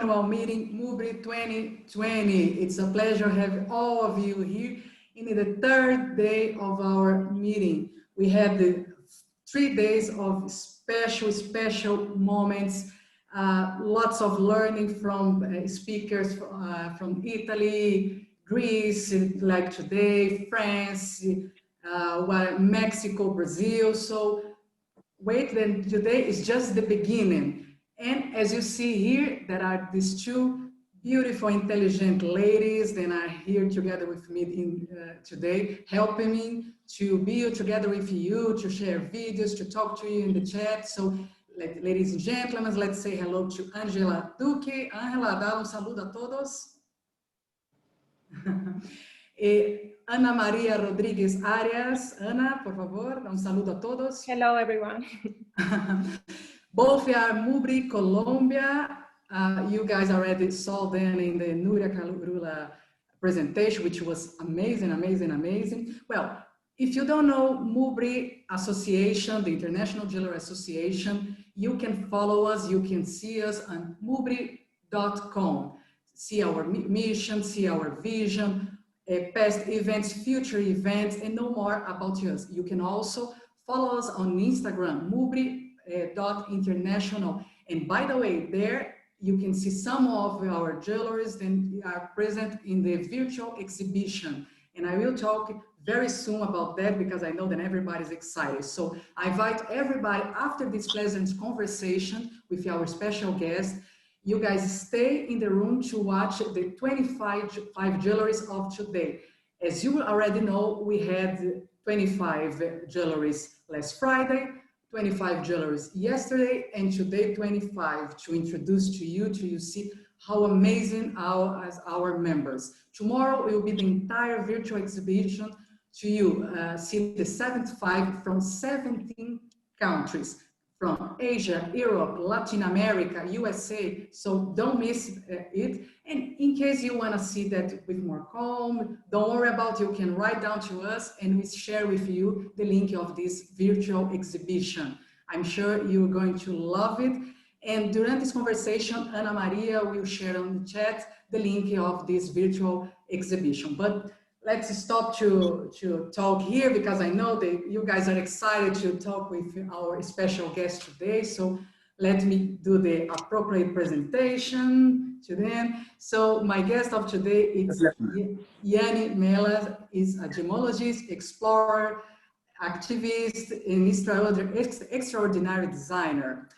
annual meeting, Mubri 2020. It's a pleasure having all of you here in the third day of our meeting. We had the 3 days of special moments, lots of learning from speakers from Italy, Greece, like today, France, Mexico, Brazil. So wait, then today is just the beginning. And as you see here, there are these two beautiful, intelligent ladies that are here together with me today, helping me to be together with you, to share videos, to talk to you in the chat. So, ladies and gentlemen, let's say hello to Angela Duque. Angela, dá saludo a todos. Ana Maria Rodrigues Arias. Ana, por favor, dá saludo a todos. Hello, everyone. Both are Mubri, Colombia. You guys already saw them in the Nuria Calurula presentation, which was amazing, amazing, amazing. Well, if you don't know Mubri Association, the International Jewelry Association, you can follow us, you can see us on mubri.com. See our mission, see our vision, past events, future events, and know more about us. You can also follow us on Instagram, mubri.international. And by the way, there you can see some of our jewelries that are present in the virtual exhibition. And I will talk very soon about that because I know that everybody's excited. So I invite everybody after this pleasant conversation with our special guest, you guys stay in the room to watch the 25 jewelries of today. As you already know, we had 25 jewelries last Friday, 25 jewelries yesterday, and today 25 to introduce to you see how amazing our members. Tomorrow will be the entire virtual exhibition to you. See the 75 from 17 countries, from Asia, Europe, Latin America, USA. So don't miss it. And in case you want to see that with more calm, don't worry about it. You can write down to us and we share with you the link of this virtual exhibition. I'm sure you're going to love it. And during this conversation, Ana Maria will share on the chat the link of this virtual exhibition. But let's stop to talk here because I know that you guys are excited to talk with our special guest today. So let me do the appropriate presentation to them. So my guest of today is Yianni Melas, is a gemologist, explorer, activist, and extraordinary designer.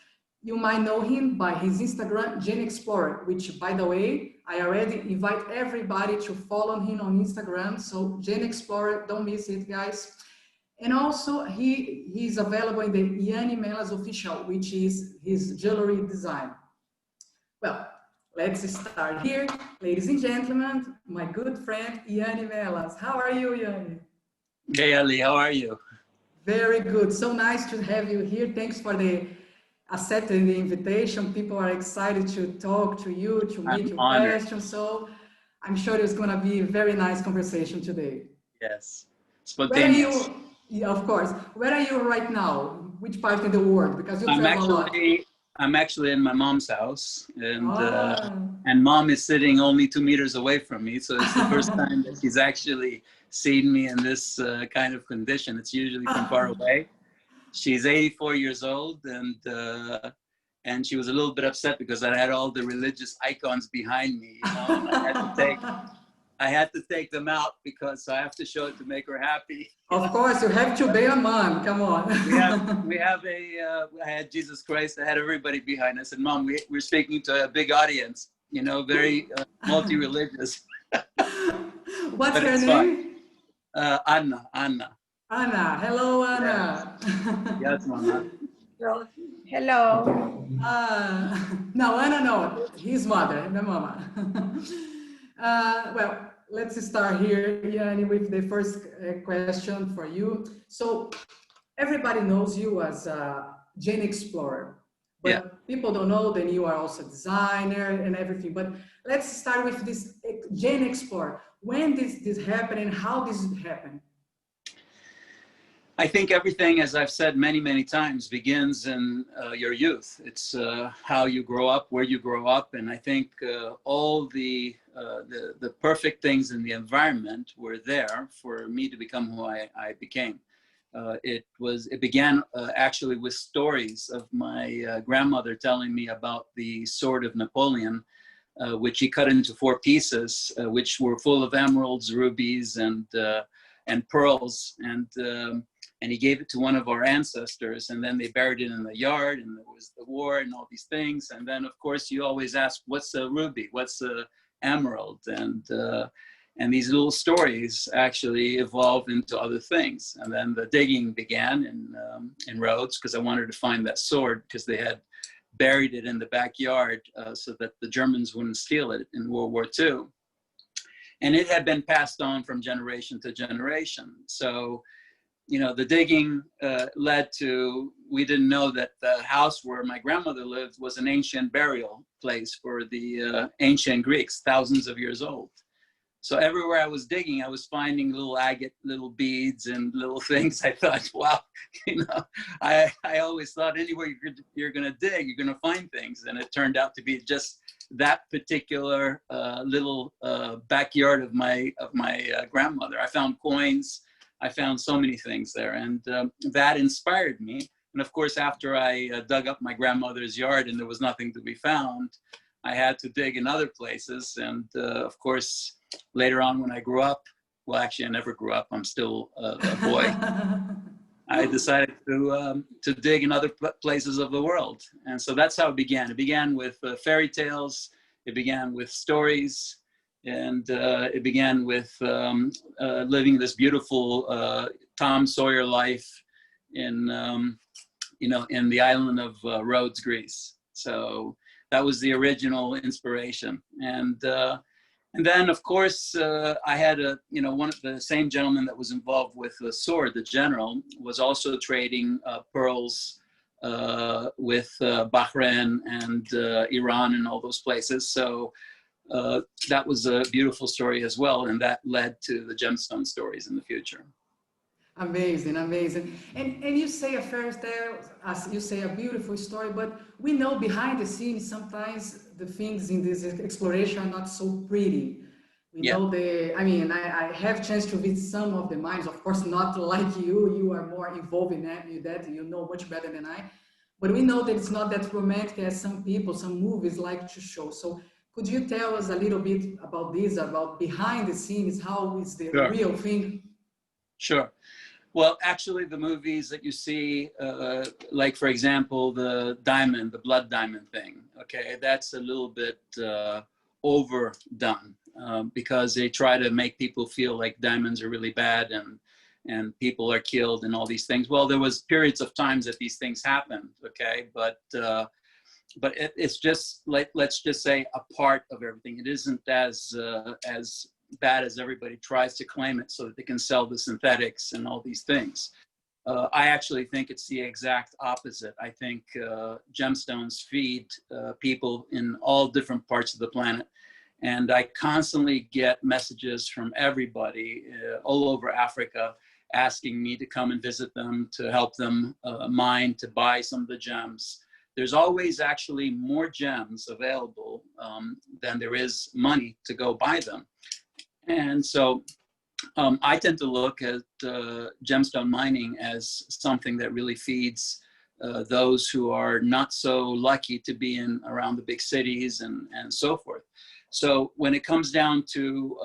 You might know him by his Instagram, Gen Explorer, which, by the way, I already invite everybody to follow him on Instagram. So Gen Explorer, don't miss it, guys. And also, he's available in the Yianni Melas official, which is his jewelry design. Well, let's start here. Ladies and gentlemen, my good friend, Yianni Melas. How are you, Yianni? Hey, Ali, how are you? Very good. So nice to have you here. Thanks for accepting the invitation. People are excited to talk to you, to meet your questions. So I'm sure it's going to be a very nice conversation today. Yes. Spontaneous. Where are you? Yeah, of course. Where are you right now? Which part of the world? Because you travel a lot. I'm actually in my mom's house, and mom is sitting only 2 meters away from me. So it's the first time that she's actually seen me in this kind of condition. It's usually from far away. She's 84 years old, and she was a little bit upset because I had all the religious icons behind me. You know, I had to take them out because I have to show it to make her happy. Of course, you have to be a mom. Come on. I had Jesus Christ. I had everybody behind us, and Mom, we're speaking to a big audience. You know, very multi-religious. What's her name? Anna. Anna. Hello, Anna. Yes, Mama. Hello. No, Anna, no. His mother, the mama. Well, let's start here, Yianni, with the first question for you. So everybody knows you as a Gen Explorer, but people don't know that you are also a designer and everything. But let's start with this Gen Explorer. When did this happen and how did it happen? I think everything, as I've said many, many times, begins in your youth. It's how you grow up, where you grow up, and I think all the perfect things in the environment were there for me to become who I became. It began actually with stories of my grandmother telling me about the sword of Napoleon, which he cut into 4 pieces, which were full of emeralds, rubies, and pearls, and he gave it to one of our ancestors, and then they buried it in the yard, and there was the war and all these things. And then, of course, you always ask, what's a ruby? What's a emerald? And these little stories actually evolved into other things. And then the digging began in Rhodes, because I wanted to find that sword, because they had buried it in the backyard so that the Germans wouldn't steal it in World War II. And it had been passed on from generation to generation. So, you know, the digging led to, we didn't know that the house where my grandmother lived was an ancient burial place for the ancient Greeks, thousands of years old. So everywhere I was digging, I was finding little agate, little beads and little things. I thought, wow, you know, I always thought anywhere you're going to dig, you're going to find things. And it turned out to be just that particular little backyard of my grandmother. I found coins. I found so many things there, and that inspired me. And of course, after I dug up my grandmother's yard and there was nothing to be found, I had to dig in other places. And of course, later on when I grew up, well, actually I never grew up, I'm still a boy. I decided to dig in other places of the world. And so that's how it began. It began with fairy tales. It began with stories. And it began with living this beautiful Tom Sawyer life in, you know, in the island of Rhodes, Greece. So that was the original inspiration. And then, of course, I had one of the same gentleman that was involved with the sword, the general, was also trading pearls with Bahrain and Iran and all those places. So that was a beautiful story as well, and that led to the gemstone stories in the future. Amazing, amazing. And you say a fairy tale, as you say, a beautiful story, but we know behind the scenes sometimes the things in this exploration are not so pretty. We know I have chance to visit some of the mines, of course, not like you are more involved in that, you know much better than I, but we know that it's not that romantic as some people, some movies like to show. So could you tell us a little bit about this, about behind the scenes, how is the real thing? Sure. Well, actually, the movies that you see, like, for example, the diamond, the blood diamond thing, okay, that's a little bit overdone because they try to make people feel like diamonds are really bad and people are killed and all these things. Well, there was periods of times that these things happened, okay, but it's just, like, let's just say, a part of everything. It isn't as bad as everybody tries to claim it so that they can sell the synthetics and all these things. I actually think it's the exact opposite. I think gemstones feed people in all different parts of the planet. And I constantly get messages from everybody all over Africa asking me to come and visit them, to help them mine, to buy some of the gems. There's always actually more gems available than there is money to go buy them. And so I tend to look at gemstone mining as something that really feeds those who are not so lucky to be in around the big cities and so forth. So when it comes down to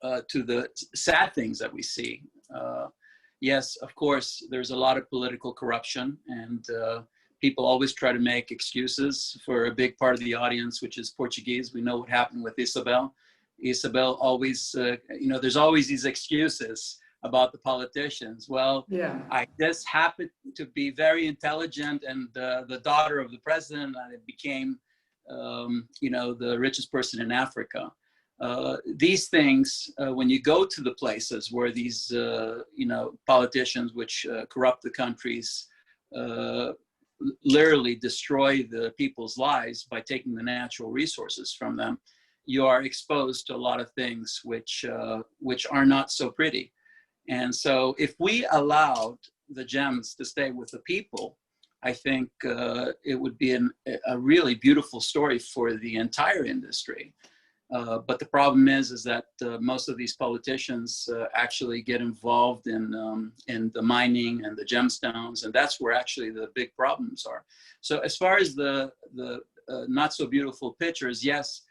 the sad things that we see, yes, of course, there's a lot of political corruption, and people always try to make excuses for a big part of the audience, which is Portuguese. We know what happened with Isabel. Isabel always, there's always these excuses about the politicians. Well, yeah. I just happened to be very intelligent and the daughter of the president, and I became, the richest person in Africa. These things, when you go to the places where these, politicians which corrupt the countries, literally destroy the people's lives by taking the natural resources from them, you are exposed to a lot of things which are not so pretty. And so if we allowed the gems to stay with the people, I think it would be a really beautiful story for the entire industry. But the problem is that most of these politicians actually get involved in the mining and the gemstones, and that's where actually the big problems are. So as far as the not so beautiful pictures, yes,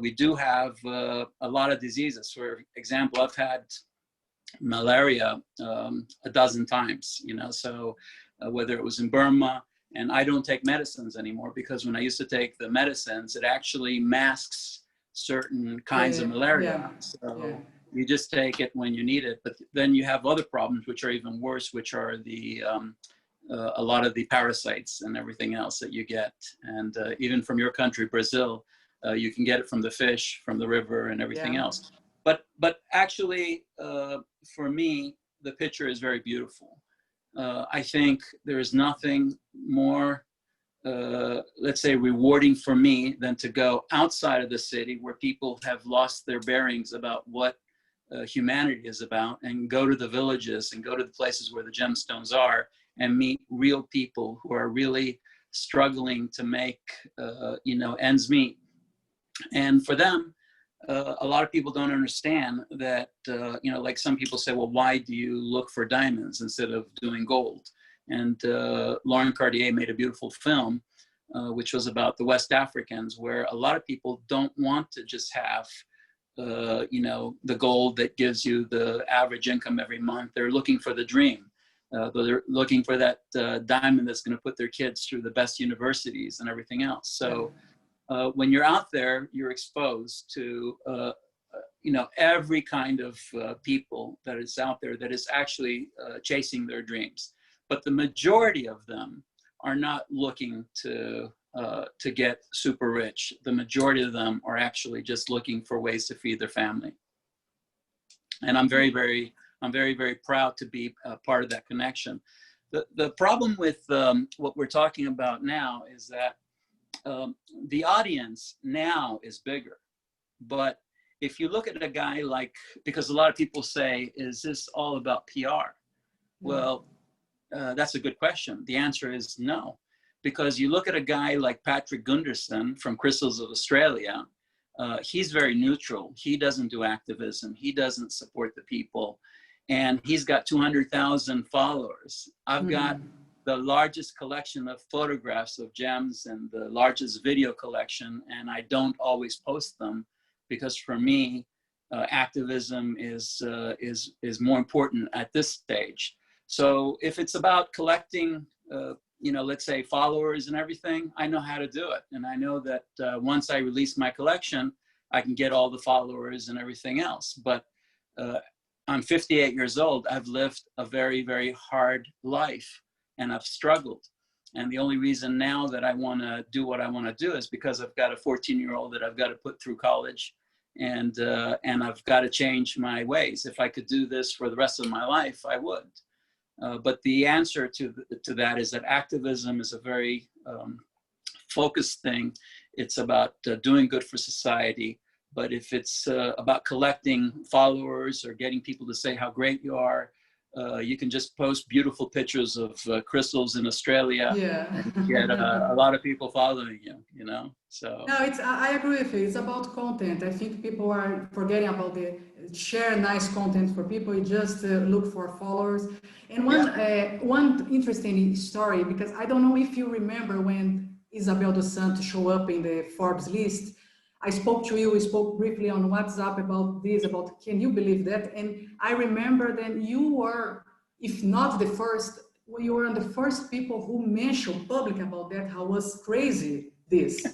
we do have a lot of diseases. For example, I've had malaria a dozen times, you know, so whether it was in Burma, and I don't take medicines anymore because when I used to take the medicines, it actually masks certain kinds of malaria. So you just take it when you need it, but then you have other problems which are even worse, which are the a lot of the parasites and everything else that you get. And even from your country, Brazil, you can get it from the fish, from the river and everything else. But actually, for me, the picture is very beautiful. I think there is nothing more, let's say, rewarding for me than to go outside of the city where people have lost their bearings about what humanity is about, and go to the villages and go to the places where the gemstones are and meet real people who are really struggling to make, you know, ends meet. And for them, a lot of people don't understand that, you know, like some people say, well, why do you look for diamonds instead of doing gold? And Laurent Cartier made a beautiful film, which was about the West Africans, where a lot of people don't want to just have, you know, the gold that gives you the average income every month. They're looking for the dream. They're looking for that diamond that's going to put their kids through the best universities and everything else. So when you're out there, you're exposed to, you know, every kind of people that is out there that is actually chasing their dreams. But the majority of them are not looking to get super rich. The majority of them are actually just looking for ways to feed their family. And I'm very, very proud to be a part of that connection. The problem with what we're talking about now is that the audience now is bigger. But if you look at a guy like, because a lot of people say, is this all about PR? Well, that's a good question. The answer is no. Because you look at a guy like Patrick Gunderson from Crystals of Australia, he's very neutral. He doesn't do activism. He doesn't support the people. And he's got 200,000 followers. I've got the largest collection of photographs of gems and the largest video collection, and I don't always post them because for me, activism is more important at this stage. So if it's about collecting, you know, let's say followers and everything, I know how to do it. And I know that once I release my collection, I can get all the followers and everything else. But I'm 58 years old. I've lived a very, very hard life. And I've struggled. And the only reason now that I want to do what I want to do is because I've got a 14-year-old that I've got to put through college, and I've got to change my ways. If I could do this for the rest of my life, I would. But the answer to that is that activism is a very focused thing. It's about doing good for society. But if it's about collecting followers or getting people to say how great you are, you can just post beautiful pictures of crystals in Australia and get a lot of people following you, you know? So no, I agree with you. It's about content. I think people are forgetting about the share nice content for people. You just look for followers. And one interesting story, because I don't know if you remember when Isabel dos Santos showed up in the Forbes list. I spoke to you, we spoke briefly on WhatsApp about this, about can you believe that? And I remember that you were, if not the first, you were the first people who mentioned public about that, how was crazy this.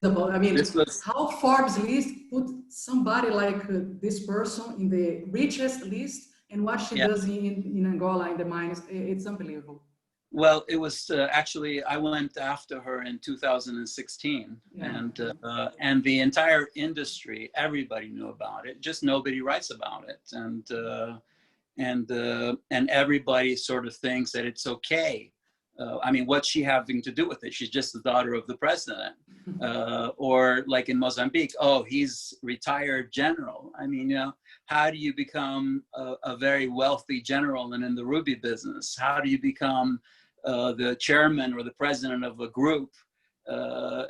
About, I mean, how Forbes list put somebody like this person in the richest list and what she does in Angola, in the mines, it's unbelievable. Well, it was actually, I went after her in 2016 and the entire industry, everybody knew about it, just nobody writes about it. And everybody sort of thinks that it's okay I mean, what's she having to do with it? She's just the daughter of the president. Or like in Mozambique, oh, he's retired general. I mean, you know, how do you become a very wealthy general and in the ruby business? How do you become the chairman or the president of a group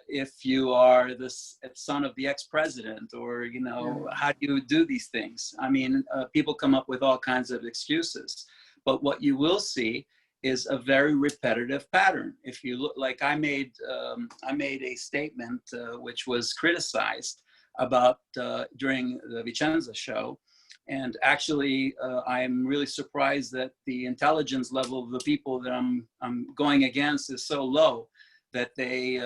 if you are the son of the ex-president? Or, you know, how do you do these things? I mean, people come up with all kinds of excuses. But what you will see is a very repetitive pattern. If you look, like I made a statement which was criticized about during the Vicenza show. And actually, I'm really surprised that the intelligence level of the people that I'm going against is so low that they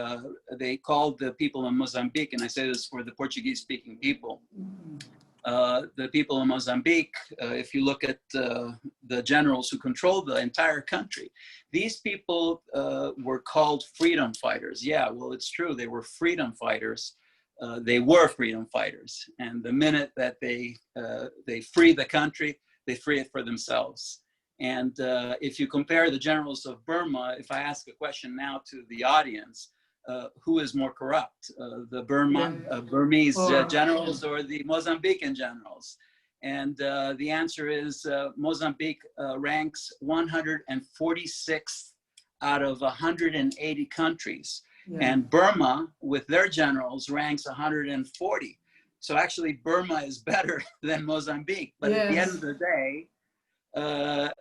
called the people in Mozambique, and I say this for the Portuguese-speaking people, the people in Mozambique, if you look at the generals who controlled the entire country, these people were called freedom fighters. Yeah, well, it's true. They were freedom fighters. They were freedom fighters. And the minute that they free the country, they free it for themselves. And if you compare the generals of Burma, if I ask a question now to the audience, who is more corrupt, the Burmese generals or the Mozambican generals? And the answer is Mozambique ranks 146th out of 180 countries. And Burma, with their generals, ranks 140. So actually Burma is better than Mozambique. But at the end of the day,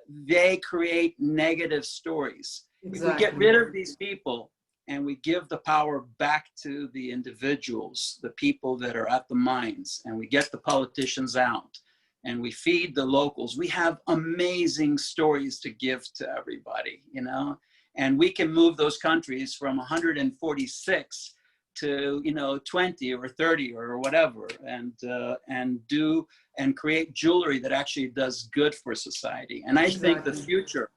they create negative stories. If we get rid of these people, and we give the power back to the individuals, the people that are at the mines, and we get the politicians out, and we feed the locals, we have amazing stories to give to everybody, you know? And we can move those countries from 146 to, you know, 20 or 30 or whatever, and create jewelry that actually does good for society. And I think the future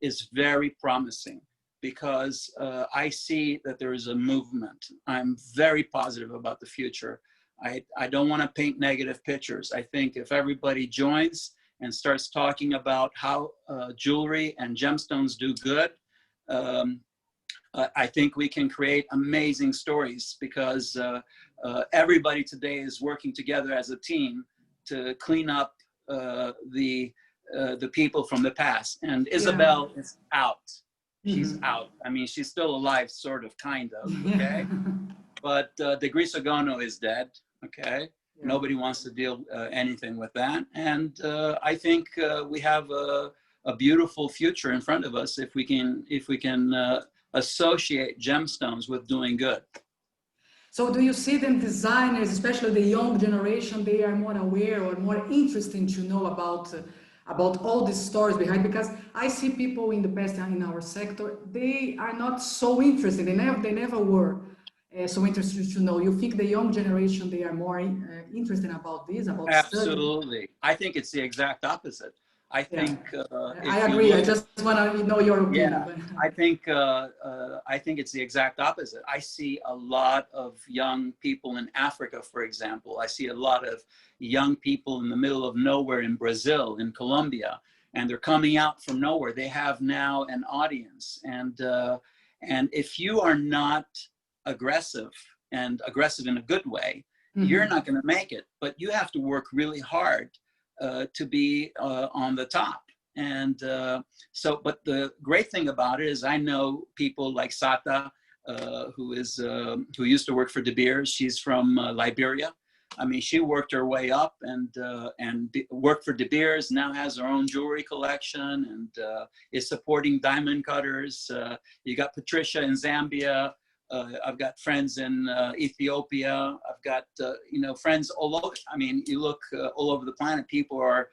is very promising, because I see that there is a movement. I'm very positive about the future. I don't want to paint negative pictures. I think if everybody joins and starts talking about how jewelry and gemstones do good, I think we can create amazing stories, because everybody today is working together as a team to clean up the people from the past. And Isabel is out. She's out. I mean, she's still alive, sort of, kind of, okay? But De Grisogono is dead, okay? Nobody wants to deal anything with that. And I think we have a beautiful future in front of us if we can associate gemstones with doing good. So do you see them designers, especially the young generation, they are more aware or more interesting to know about all these stories behind? Because I see people in the past in our sector, they are not so interested. They never were so interested to know. You think the young generation, they are more interested about this, about Absolutely. study? I think it's the exact opposite. I think I agree. I just want to know your opinion. Yeah, I think it's the exact opposite. I see a lot of young people in Africa, for example. I see a lot of young people in the middle of nowhere in Brazil, in Colombia, and they're coming out from nowhere. They have now an audience, and if you are not aggressive, and aggressive in a good way, you're not going to make it. But you have to work really hard to be on the top. And but the great thing about it is I know people like Sata, who used to work for De Beers. She's from Liberia. I mean, she worked her way up and worked for De Beers, now has her own jewelry collection, and is supporting diamond cutters. You got Patricia in Zambia. I've got friends in Ethiopia. I've got friends all over. I mean, you look all over the planet. People are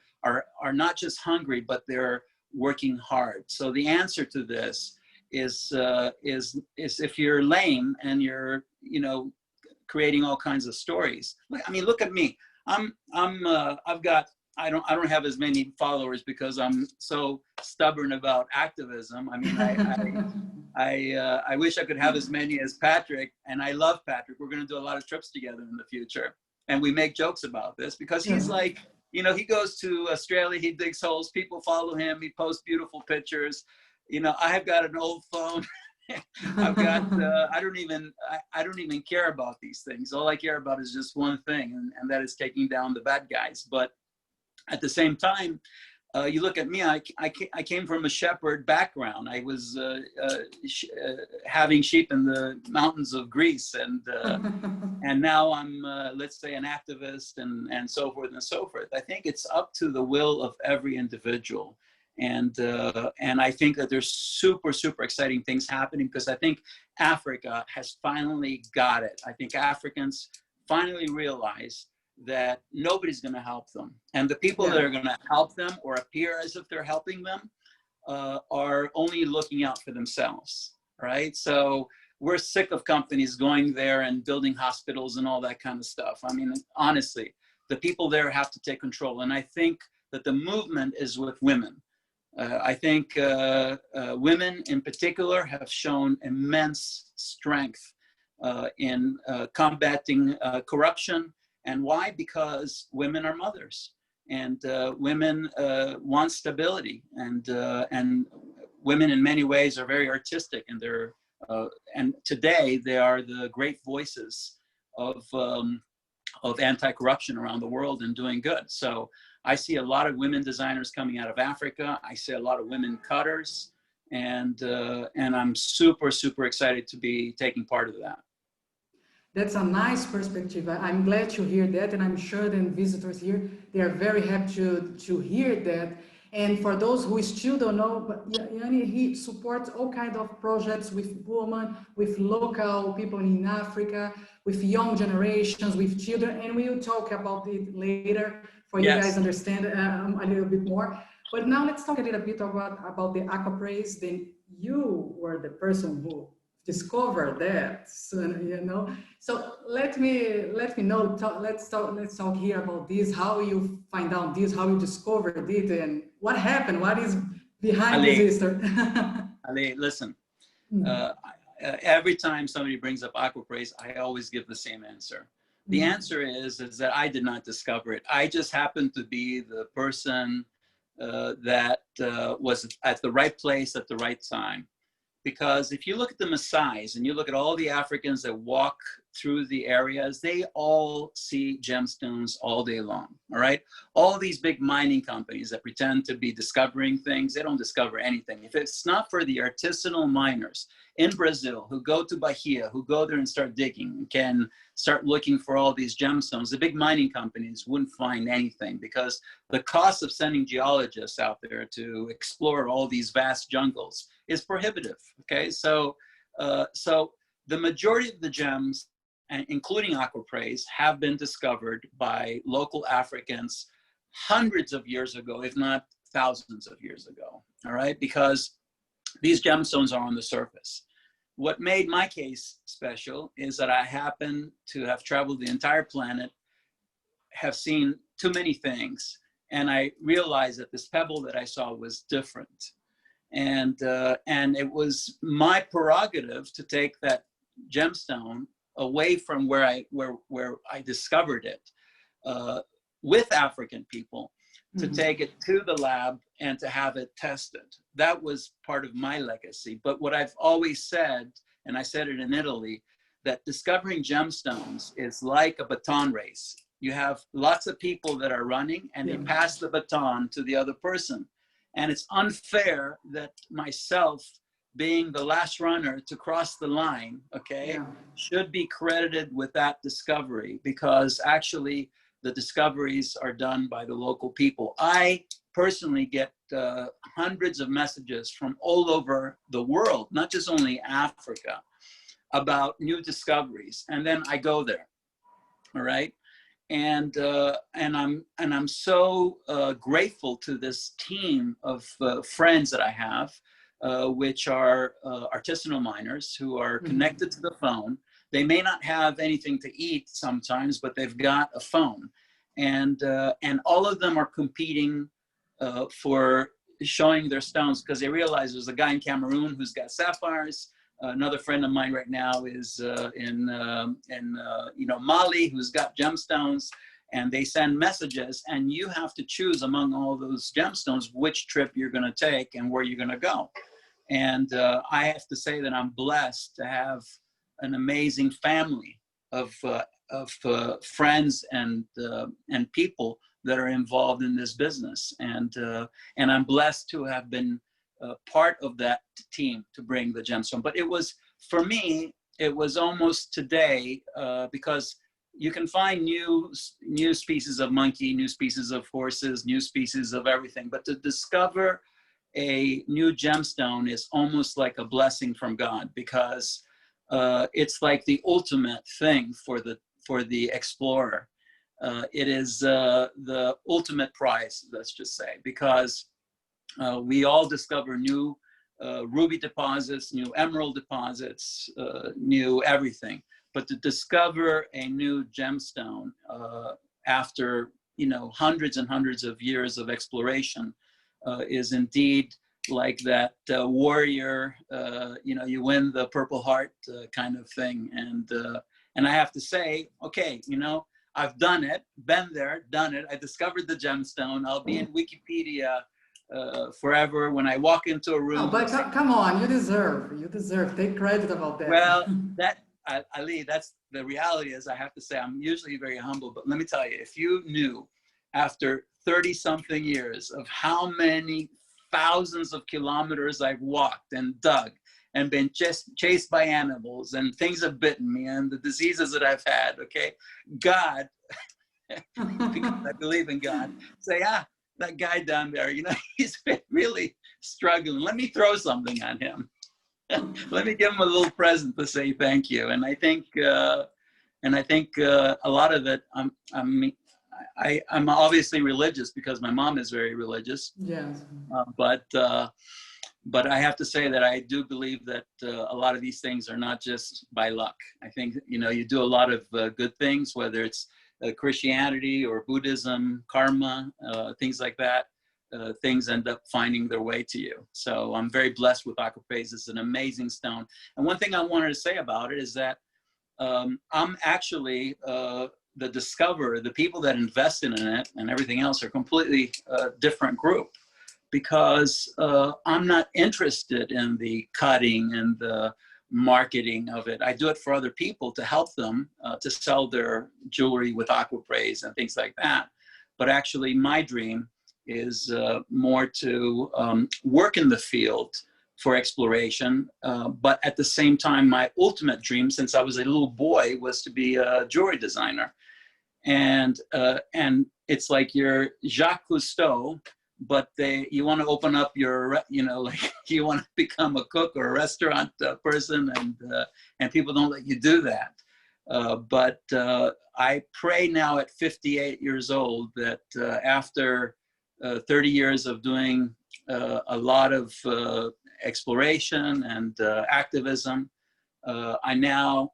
not just hungry, but they're working hard. So the answer to this is if you're lame and you're creating all kinds of stories. I mean, look at me. I don't have as many followers because I'm so stubborn about activism. I mean, I wish I could have as many as Patrick, and I love Patrick. We're going to do a lot of trips together in the future, and we make jokes about this because he's like, he goes to Australia, he digs holes, people follow him, he posts beautiful pictures. you know, I've got an old phone. I've got, I don't even care about these things. All I care about is just one thing, and that is taking down the bad guys. But at the same time, you look at me, I came from a shepherd background. I was having sheep in the mountains of Greece, and now I'm, let's say, an activist and so forth and so forth. I think it's up to the will of every individual. And I think that there's super, super exciting things happening, because I think Africa has finally got it. I think Africans finally realize that nobody's going to help them. And the people that are going to help them or appear as if they're helping them are only looking out for themselves, right? So we're sick of companies going there and building hospitals and all that kind of stuff. I mean, honestly, the people there have to take control. And I think that the movement is with women. I think women in particular have shown immense strength in combating corruption. And why? Because women are mothers, and women want stability, and women in many ways are very artistic, and and today they are the great voices of anti-corruption around the world and doing good. So I see a lot of women designers coming out of Africa. I see a lot of women cutters, and I'm super, super excited to be taking part of that. That's a nice perspective. I'm glad to hear that, and I'm sure that visitors here, they are very happy to hear that. And for those who still don't know, but Yianni, he supports all kinds of projects with women, with local people in Africa, with young generations, with children, and we will talk about it later for you guys understand a little bit more. But now let's talk a little bit about the aquapraise. Then you were the person who discovered that, so, you know. So let me know. Let's talk here about this. How you find out this? How you discovered it, and what happened? What is behind this history? Ali, listen. Every time somebody brings up aquapraise, I always give the same answer. The answer is that I did not discover it. I just happened to be the person that was at the right place at the right time. Because if you look at the Maasais and you look at all the Africans that walk through the areas, they all see gemstones all day long, all right? All these big mining companies that pretend to be discovering things, they don't discover anything. If it's not for the artisanal miners in Brazil who go to Bahia, who go there and start digging, can start looking for all these gemstones, the big mining companies wouldn't find anything, because the cost of sending geologists out there to explore all these vast jungles is prohibitive, okay? So the majority of the gems, including aquapraise, have been discovered by local Africans hundreds of years ago, if not thousands of years ago, all right? Because these gemstones are on the surface. What made my case special is that I happen to have traveled the entire planet, have seen too many things, and I realized that this pebble that I saw was different. And it was my prerogative to take that gemstone away from where I discovered it with African people, to take it to the lab and to have it tested. That was part of my legacy. But what I've always said, and I said it in Italy, that discovering gemstones is like a baton race. You have lots of people that are running, and they pass the baton to the other person. And it's unfair that myself, being the last runner to cross the line, okay, should be credited with that discovery, because actually the discoveries are done by the local people. I personally get hundreds of messages from all over the world, not just only Africa, about new discoveries. And then I go there, all right? And I'm so grateful to this team of friends that I have, which are artisanal miners who are connected to the phone. They may not have anything to eat sometimes, but they've got a phone, and all of them are competing for showing their stones, because they realize there's a guy in Cameroon who's got sapphires. Another friend of mine right now is in Mali, who's got gemstones, and they send messages, and you have to choose among all those gemstones which trip you're going to take and where you're going to go. And I have to say that I'm blessed to have an amazing family of friends and people that are involved in this business. And I'm blessed to have been part of that team to bring the gemstone. But it was, for me, it was almost today, because you can find new species of monkey, new species of horses, new species of everything. But to discover a new gemstone is almost like a blessing from God, because it's like the ultimate thing for the explorer. It is the ultimate prize, let's just say, because we all discover new ruby deposits, new emerald deposits, new everything. But to discover a new gemstone after hundreds and hundreds of years of exploration is indeed like that warrior, you win the Purple Heart kind of thing. And I have to say, okay, I've done it, been there, done it. I discovered the gemstone. I'll be in Wikipedia forever. When I walk into a room. Oh, but come on, you deserve. Take credit about that. Well, Ali, that's the reality. Is I have to say, I'm usually very humble, but let me tell you, if you knew after 30-something years of how many thousands of kilometers I've walked and dug and been chased by animals and things have bitten me and the diseases that I've had, okay? God, because I believe in God, say, that guy down there, he's been really struggling. Let me throw something on him. Let me give him a little present to say thank you. And I think a lot of it, I'm obviously religious because my mom is very religious. Yes. But I have to say that I do believe that a lot of these things are not just by luck. I think, you do a lot of good things, whether it's Christianity or Buddhism, karma, things like that. Things end up finding their way to you. So I'm very blessed with aquaphase. It's an amazing stone. And one thing I wanted to say about it is that I'm actually the discoverer. The people that invested in it and everything else are completely different group, because I'm not interested in the cutting and the marketing of it. I do it for other people to help them to sell their jewelry with aquaphase and things like that. But actually my dream is more to work in the field for exploration. But at the same time, my ultimate dream since I was a little boy was to be a jewelry designer. And it's like you're Jacques Cousteau, but you want to open up your, you want to become a cook or a restaurant person, and people don't let you do that. But I pray now at 58 years old that after 30 years of doing a lot of exploration and activism, I now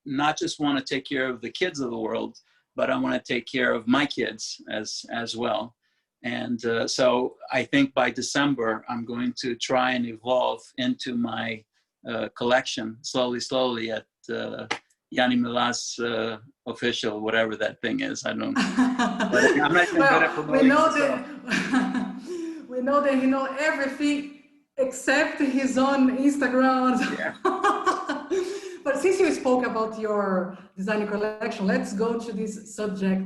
not just want to take care of the kids of the world, but I want to take care of my kids as well. And so I think by December, I'm going to try and evolve into my collection slowly at Yianni Melas official, whatever that thing is. I don't. But I'm not even good at promoting we know that he knows everything except his own Instagram. Yeah. But since you spoke about your design collection, let's go to this subject.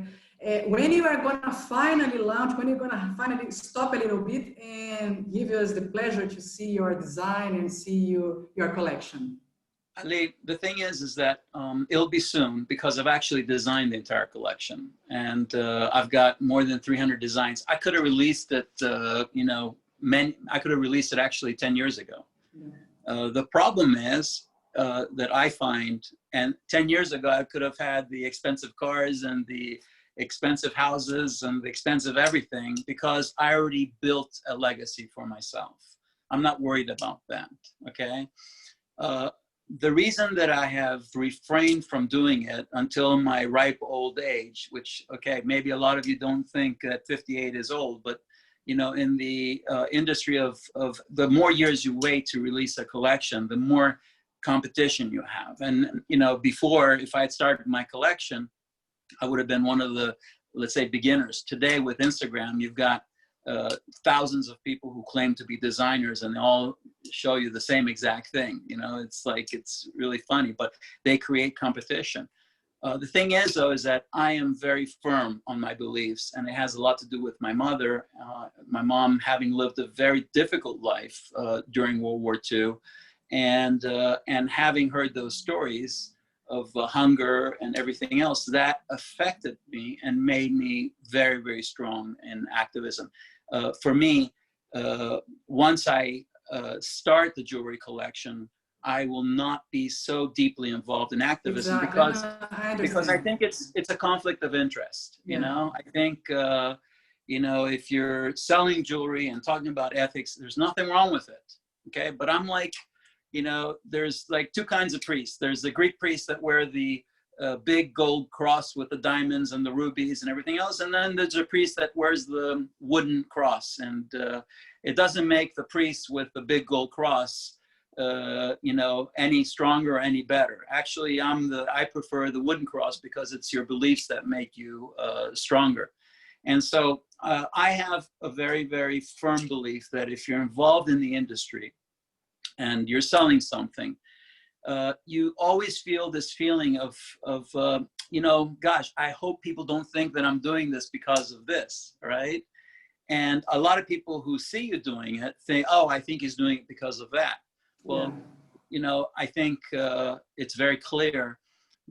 When you are going to finally launch, when you're going to finally stop a little bit and give us the pleasure to see your design and see your collection. Ali, the thing is that it'll be soon, because I've actually designed the entire collection, and I've got more than 300 designs. I could have released it, I could have released it actually 10 years ago. Yeah. The problem is that I find, and 10 years ago, I could have had the expensive cars and the expensive houses and the expensive everything, because I already built a legacy for myself. I'm not worried about that, okay? The reason that I have refrained from doing it until my ripe old age, which, okay, maybe a lot of you don't think that 58 is old, but in the industry of the more years you wait to release a collection, the more competition you have. And, before, if I had started my collection, I would have been one of the, let's say, beginners. Today with Instagram, you've got thousands of people who claim to be designers, and they all show you the same exact thing. You know, it's like, it's really funny, but they create competition. The thing is, though, is that I am very firm on my beliefs, and it has a lot to do with my mother. My mom having lived a very difficult life during World War II, and having heard those stories of hunger and everything else, that affected me and made me very, very strong in activism. For me, once I start the jewelry collection, I will not be so deeply involved in activism. Exactly. because I think it's a conflict of interest. You know, I think you know, if you're selling jewelry and talking about ethics, there's nothing wrong with it. Okay, but I'm like, you know, there's like two kinds of priests. There's the Greek priests that wear the big gold cross with the diamonds and the rubies and everything else, and then there's a priest that wears the wooden cross, and it doesn't make the priest with the big gold cross you know, any stronger or any better. Actually, I prefer the wooden cross because it's your beliefs that make you stronger. And so I have a very, very firm belief that if you're involved in the industry and you're selling something, you always feel this feeling of you know, gosh, I hope people don't think that I'm doing this because of this, right? And a lot of people who see you doing it think, oh, I think he's doing it because of that. Well, you know, I think it's very clear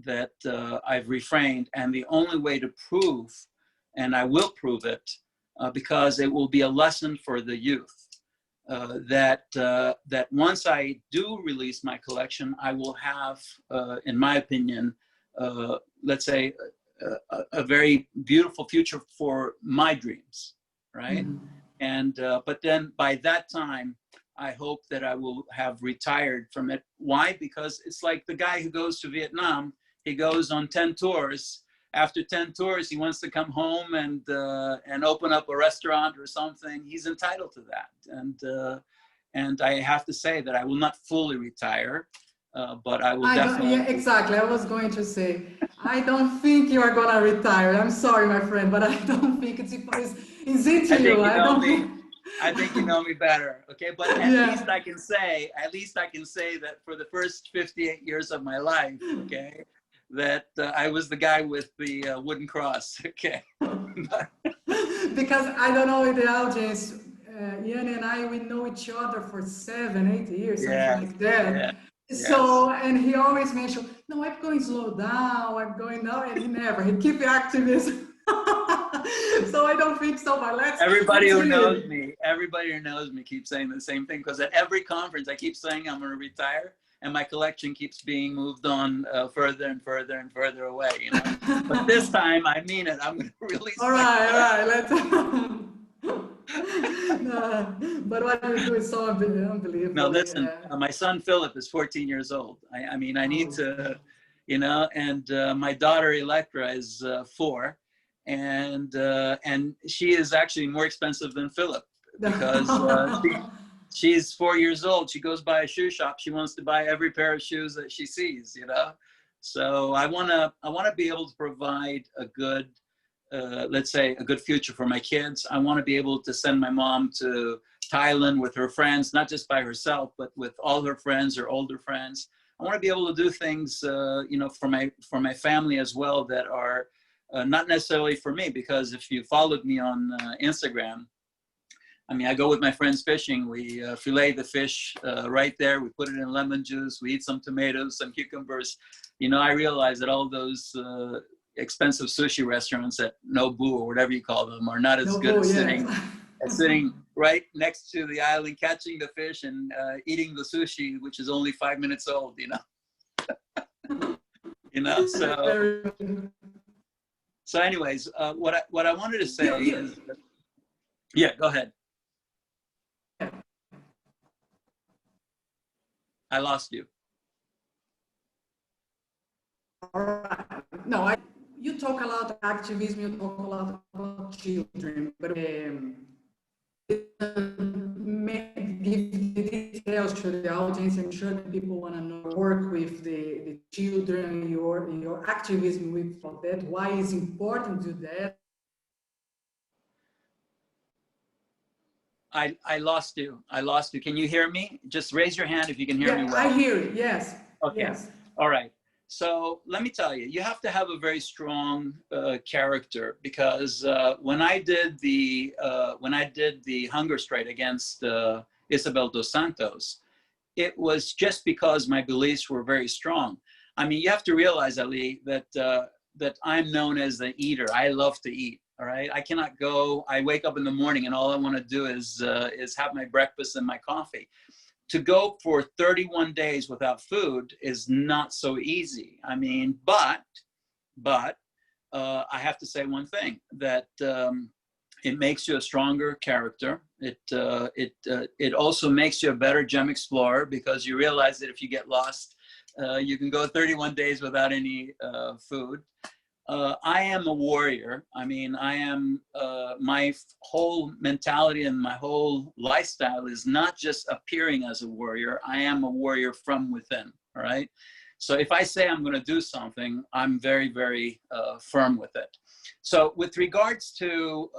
that I've refrained, and the only way to prove, and I will prove it, because it will be a lesson for the youth, that once I do release my collection, I will have, in my opinion, let's say, a very beautiful future for my dreams, right? And but then by that time, I hope that I will have retired from it. Why? Because it's like the guy who goes to Vietnam. He goes on 10 tours. After 10 tours, he wants to come home and open up a restaurant or something. He's entitled to that. And I have to say that I will not fully retire, but I will definitely. Yeah, exactly. I was going to say, I don't think you are going to retire. I'm sorry, my friend, but I don't think it's into you. I don't think. I think you know me better, okay? But at least I can say that for the first 58 years of my life, okay, that I was the guy with the wooden cross, okay? Because I don't know in the audience, Yianni and I, we know each other for 7, 8 years, something like that. So, and he always mentioned, no, I'm going slow down, I'm going down, and he keep activism. So I don't think so, but let's. Everybody who knows me keeps saying the same thing, because at every conference I keep saying I'm going to retire, and my collection keeps being moved on further and further and further away. You know, but this time I mean it. I'm going to release. All right, let's. But what you do is so unbelievable. No, listen, my son Philip is 14 years old. I mean, I need to, you know, and my daughter Electra is 4. And she is actually more expensive than Philip, because she's 4 years old. She goes by a shoe shop. She wants to buy every pair of shoes that she sees, you know. So I wanna be able to provide a good, let's say, a good future for my kids. I want to be able to send my mom to Thailand with her friends, not just by herself, but with all her friends or older friends. I want to be able to do things, you know, for my family as well, that are not necessarily for me, because if you followed me on Instagram, I mean, I go with my friends fishing. We fillet the fish right there. We put it in lemon juice. We eat some tomatoes, some cucumbers. You know, I realize that all those expensive sushi restaurants at Nobu or whatever you call them are not as good as sitting right next to the island, catching the fish and eating the sushi, which is only 5 minutes old. You know, you know. So anyways, what I wanted to say is, yeah, go ahead. I lost you. All right. No, you talk a lot of activism, you talk a lot about children, but give the details to the audience. I'm sure that people want to know, work with the children, your activism with for that, why it's important to do that. I lost you. I lost you. Can you hear me? Just raise your hand if you can hear me Yeah, well. I hear it. Yes. Okay. Yes. All right. So let me tell you, you have to have a very strong character, because when I did the hunger strike against Isabel dos Santos, it was just because my beliefs were very strong. I mean, you have to realize, Ali, that that I'm known as the eater. I love to eat. All right. I cannot go. I wake up in the morning and all I want to do is have my breakfast and my coffee. To go for 31 days without food is not so easy. I mean, but I have to say one thing, that it makes you a stronger character. It also makes you a better gem explorer, because you realize that if you get lost, you can go 31 days without any food. I am a warrior. I mean, I am, my whole mentality and my whole lifestyle is not just appearing as a warrior. I am a warrior from within, all right? So if I say I'm gonna do something, I'm very, very firm with it. So with regards to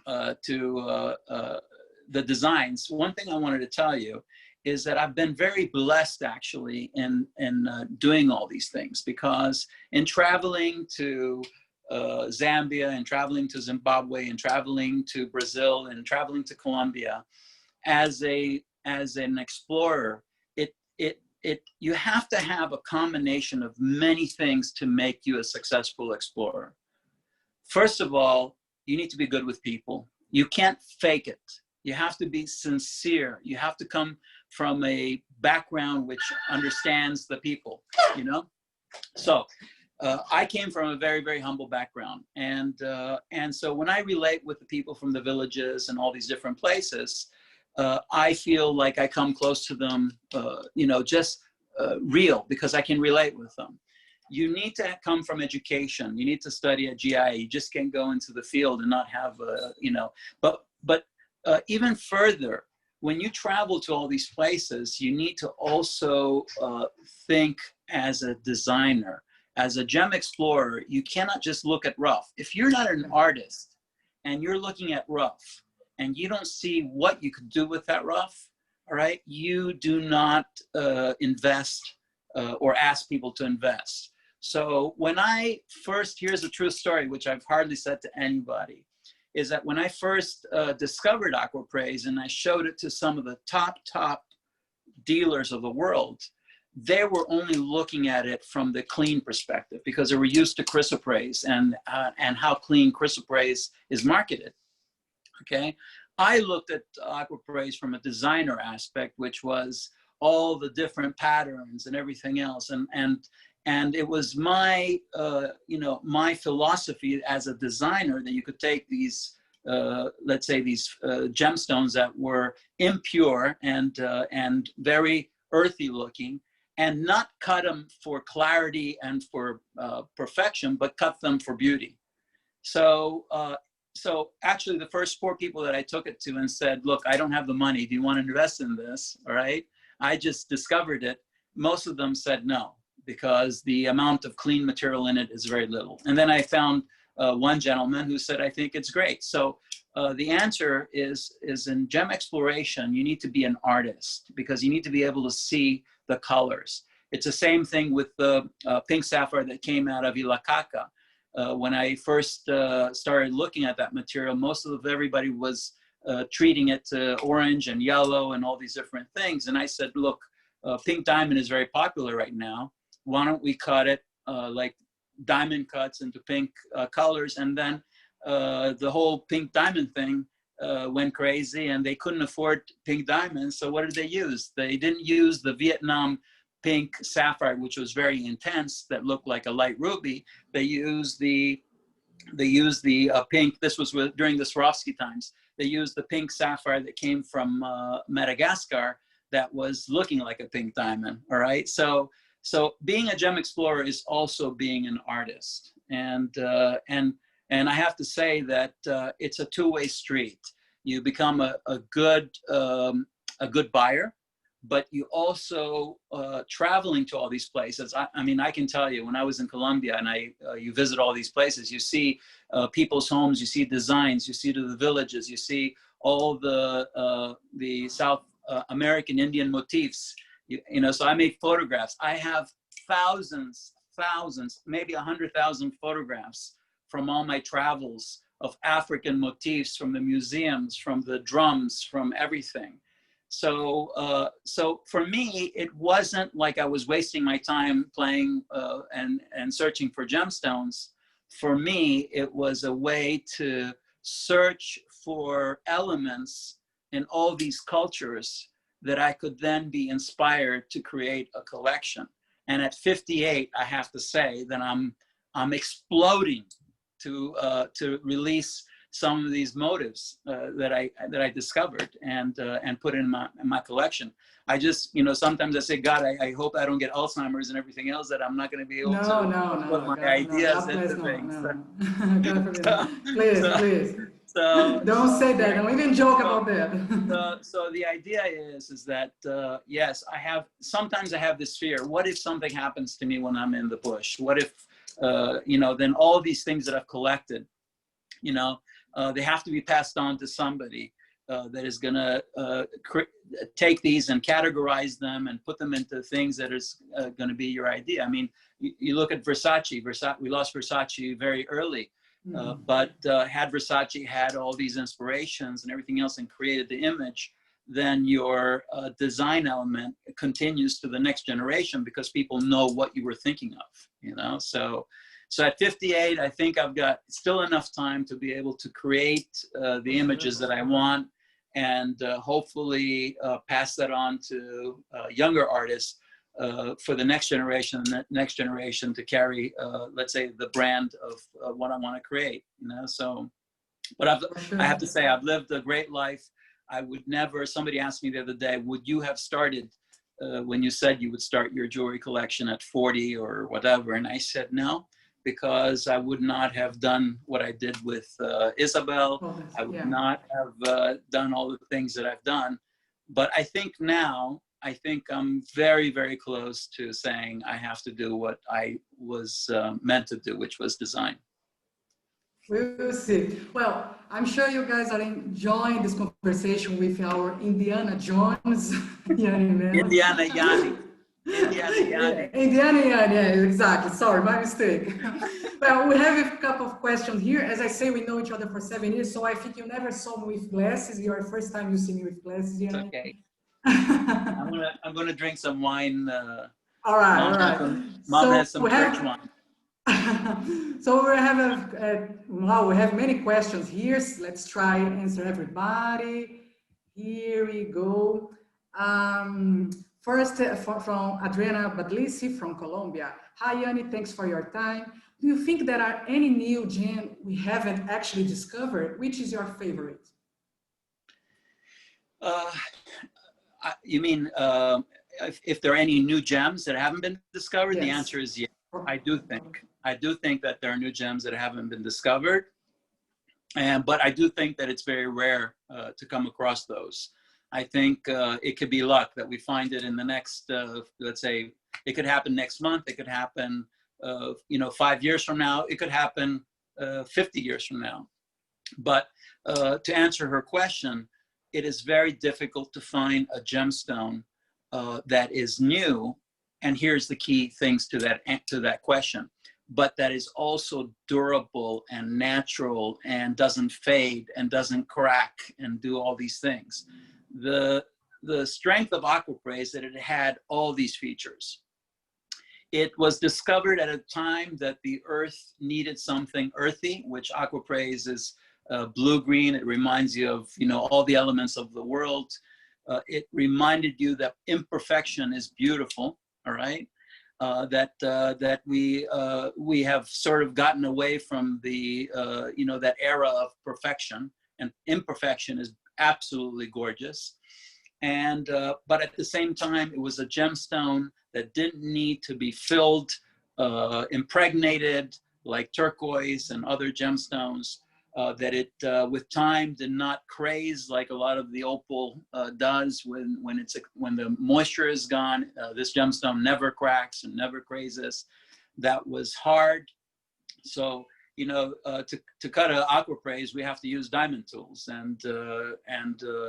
the designs, one thing I wanted to tell you is that I've been very blessed actually in doing all these things, because in traveling to Zambia and traveling to Zimbabwe and traveling to Brazil and traveling to Colombia, as an explorer, you have to have a combination of many things to make you a successful explorer. First of all, you need to be good with people. You can't fake it. You have to be sincere. You have to come from a background which understands the people, you know? So I came from a very, very humble background. And so when I relate with the people from the villages and all these different places, I feel like I come close to them, you know, just real, because I can relate with them. You need to come from education. You need to study at GI. You just can't go into the field and not have, you know, but even further, when you travel to all these places, you need to also think as a designer. As a gem explorer, you cannot just look at rough. If you're not an artist and you're looking at rough and you don't see what you could do with that rough, all right, you do not invest or ask people to invest. So when I first, here's a true story, which I've hardly said to anybody, is that when I first discovered aquapraise and I showed it to some of the top dealers of the world, they were only looking at it from the clean perspective, because they were used to chrysoprase and how clean chrysoprase is marketed, okay? I looked at aquapraise from a designer aspect, which was all the different patterns and everything else. And it was my, you know, my philosophy as a designer that you could take these, let's say these gemstones that were impure and very earthy looking, and not cut them for clarity and for perfection, but cut them for beauty. So, so actually the first 4 people that I took it to and said, look, I don't have the money. Do you want to invest in this? All right. I just discovered it. Most of them said no, because the amount of clean material in it is very little. And then I found one gentleman who said, I think it's great. So the answer is in gem exploration, you need to be an artist, because you need to be able to see the colors. It's the same thing with the pink sapphire that came out of Ilakaka. When I first started looking at that material, most of everybody was treating it to orange and yellow and all these different things. And I said, look, pink diamond is very popular right now. Why don't we cut it like diamond cuts into pink colors? And then the whole pink diamond thing went crazy, and they couldn't afford pink diamonds. So what did they use? They didn't use the Vietnam pink sapphire, which was very intense, that looked like a light ruby. They used the pink. This was during the Swarovski times. They used the pink sapphire that came from Madagascar, that was looking like a pink diamond. All right. So being a gem explorer is also being an artist, and I have to say that it's a two-way street. You become a good buyer, but you also traveling to all these places. I mean, I can tell you, when I was in Colombia and you visit all these places, you see people's homes, you see designs, you see the villages, you see all the South American Indian motifs. You know, so I make photographs. I have thousands, maybe 100,000 photographs from all my travels of African motifs, from the museums, from the drums, from everything. So, so for me, it wasn't like I was wasting my time playing and searching for gemstones. For me, it was a way to search for elements in all these cultures that I could then be inspired to create a collection. And at 58, I have to say that I'm exploding to release some of these motives that I discovered and put in my collection. I just, you know, sometimes I say, God, I hope I don't get Alzheimer's and everything else, that I'm not going to be able to put my ideas into things. God forbid. Please. Don't say that. Don't even joke about that. So the idea is that yes, sometimes I have this fear. What if something happens to me when I'm in the bush? What if you know, then all these things that I've collected, you know, they have to be passed on to somebody that is going to take these and categorize them and put them into things that is going to be your idea. I mean, you look at Versace. We lost Versace very early, but had Versace had all these inspirations and everything else and created the image, then your design element continues to the next generation because people know what you were thinking of, you know? So at 58, I think I've got still enough time to be able to create the images that I want and hopefully pass that on to younger artists for the next generation to carry, let's say, the brand of what I want to create, you know? So, but I have to say, I've lived a great life. I would never, somebody asked me the other day, would you have started when you said you would start your jewelry collection at 40 or whatever? And I said, no, because I would not have done what I did with Isabel. I would not have done all the things that I've done. But I think now, I'm very, very close to saying I have to do what I was meant to do, which was design. We will see. Well, I'm sure you guys are enjoying this conversation with our Indiana Jones, Yianni Melas. Indiana Yianni. Indiana Yianni, yeah, exactly. Sorry, my mistake. Well, we have a couple of questions here. As I say, we know each other for 7 years, so I think you never saw me with glasses. You're the first time you see me with glasses, Yianni. Okay. I'm gonna drink some wine. All right. Mom has some church wine. So we have many questions here. So let's try and answer everybody. Here we go. First from Adriana Badlisi from Colombia. Hi, Yianni, thanks for your time. Do you think there are any new gems we haven't actually discovered? Which is your favorite? You mean if there are any new gems that haven't been discovered? Yes. The answer is yes. I do think that there are new gems that haven't been discovered, but I do think that it's very rare to come across those. I think it could be luck that we find it in the next, let's say, it could happen next month. It could happen, 5 years from now. It could happen 50 years from now. But to answer her question, it is very difficult to find a gemstone that is new. And here's the key things to that question, but that is also durable and natural and doesn't fade and doesn't crack and do all these things. The strength of aquaprase is that it had all these features. It was discovered at a time that the earth needed something earthy, which aquaprase is blue-green. It reminds you of, all the elements of the world. It reminded you that imperfection is beautiful, all right? That we have sort of gotten away from the, that era of perfection, and imperfection is absolutely gorgeous. And, but at the same time, it was a gemstone that didn't need to be filled, impregnated like turquoise and other gemstones, that it, with time, did not craze like a lot of the opal does when the moisture is gone. This gemstone never cracks and never crazes. That was hard. So, to cut an aquaprase, we have to use diamond tools, and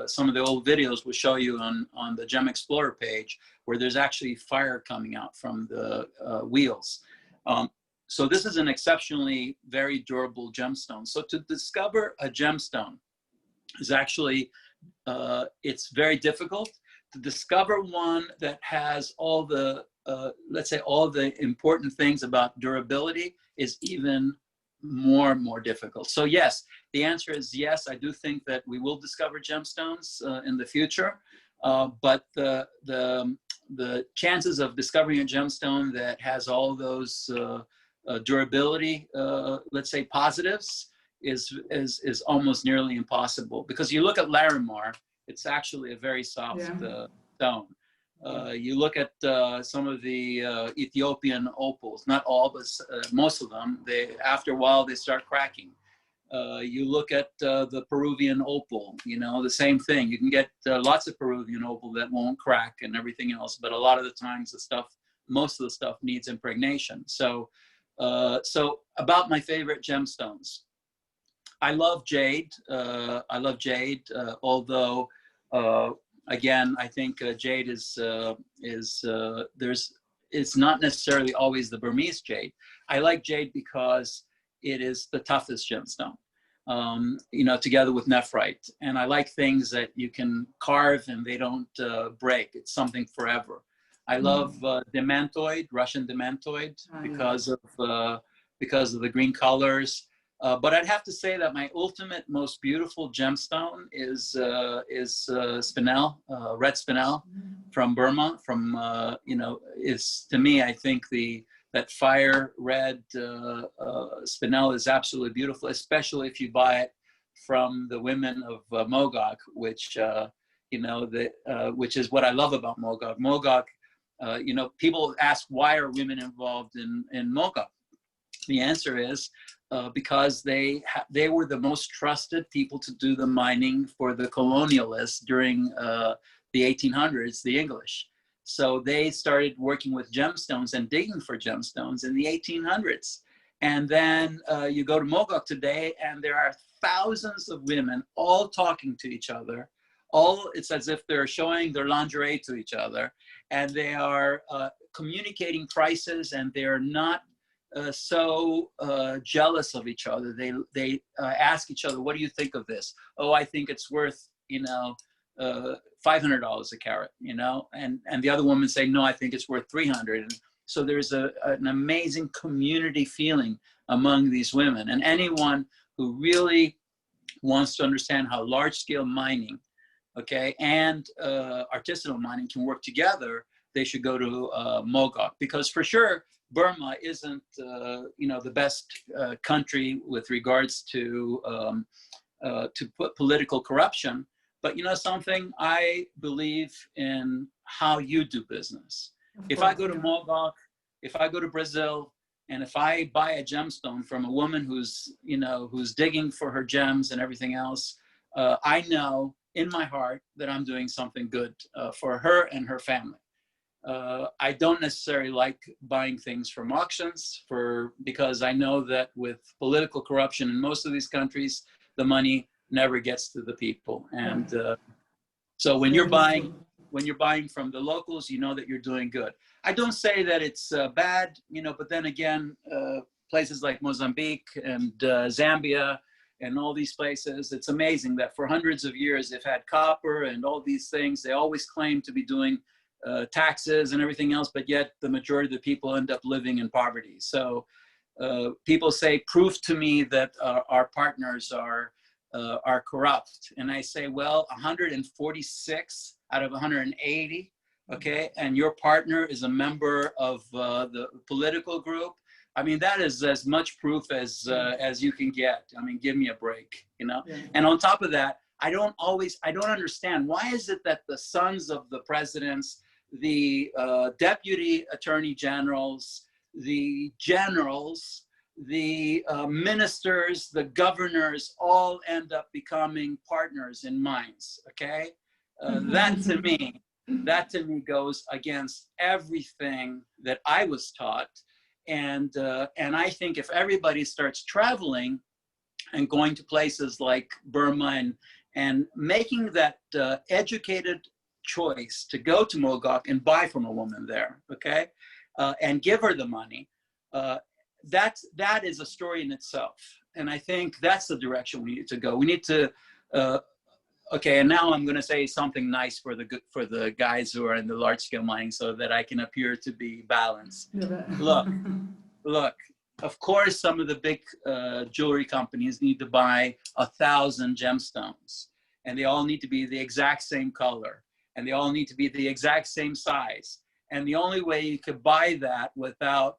some of the old videos will show you on the Gem Explorer page where there's actually fire coming out from the wheels. So this is an exceptionally very durable gemstone. So to discover a gemstone is actually, it's very difficult. To discover one that has all the, let's say, all the important things about durability is even more difficult. So yes, the answer is yes. I do think that we will discover gemstones in the future, but the chances of discovering a gemstone that has all those durability, let's say, positives, is almost nearly impossible. Because you look at Larimar, it's actually a very soft stone. You look at some of the Ethiopian opals, not all, but most of them, after a while, they start cracking. You look at the Peruvian opal, the same thing. You can get lots of Peruvian opal that won't crack and everything else, but a lot of the times most of the stuff needs impregnation. So about my favorite gemstones. I love jade. Although, again, I think jade it's not necessarily always the Burmese jade. I like jade because it is the toughest gemstone, together with nephrite. And I like things that you can carve and they don't break. It's something forever. I love demantoid, Russian demantoid, because of the green colors. But I'd have to say that my ultimate, most beautiful gemstone is spinel, red spinel from Burma. Is, to me, I think that fire red spinel is absolutely beautiful, especially if you buy it from the women of Mogok, which is what I love about Mogok. Mogok, people ask, why are women involved in Mogok? The answer is because they were the most trusted people to do the mining for the colonialists during the 1800s, the English. So they started working with gemstones and digging for gemstones in the 1800s. And then you go to Mogok today, and there are thousands of women all talking to each other. It's as if they're showing their lingerie to each other, and they are communicating prices, and they're not so jealous of each other. They ask each other, what do you think of this? Oh, I think it's worth, $500 a carat, and the other woman say, no, I think it's worth 300. And so there's an amazing community feeling among these women. And anyone who really wants to understand how large scale mining, and artisanal mining can work together, they should go to Mogok, because for sure, Burma isn't, the best country with regards to political corruption. But something, I believe in how you do business. If I go to Mogok, if I go to Brazil, and if I buy a gemstone from a woman who's digging for her gems and everything else, I know in my heart that I'm doing something good for her and her family. I don't necessarily like buying things from auctions because I know that with political corruption in most of these countries, the money never gets to the people. And so when you're buying from the locals, you know that you're doing good. I don't say that it's bad, but then again, places like Mozambique and Zambia and all these places, it's amazing that for hundreds of years they've had copper and all these things. They always claim to be doing taxes and everything else, but yet the majority of the people end up living in poverty. So people say, prove to me that our partners are corrupt. And I say, well, 146 out of 180, and your partner is a member of the political group. I mean, that is as much proof as you can get. I mean, give me a break, Yeah. And on top of that, I don't understand, why is it that the sons of the presidents, the deputy attorney generals, the generals, the ministers, the governors all end up becoming partners in mines, That to me goes against everything that I was taught. And I think if everybody starts traveling and going to places like Burma and making that educated choice to go to Mogok and buy from a woman there, okay, and give her the money, that is a story in itself. And I think that's the direction we need to go. We need to, okay, and now I'm going to say something nice for the guys who are in the large scale mining so that I can appear to be balanced. Look, of course, some of the big jewelry companies need to buy 1,000 gemstones, and they all need to be the exact same color, and they all need to be the exact same size. And the only way you could buy that without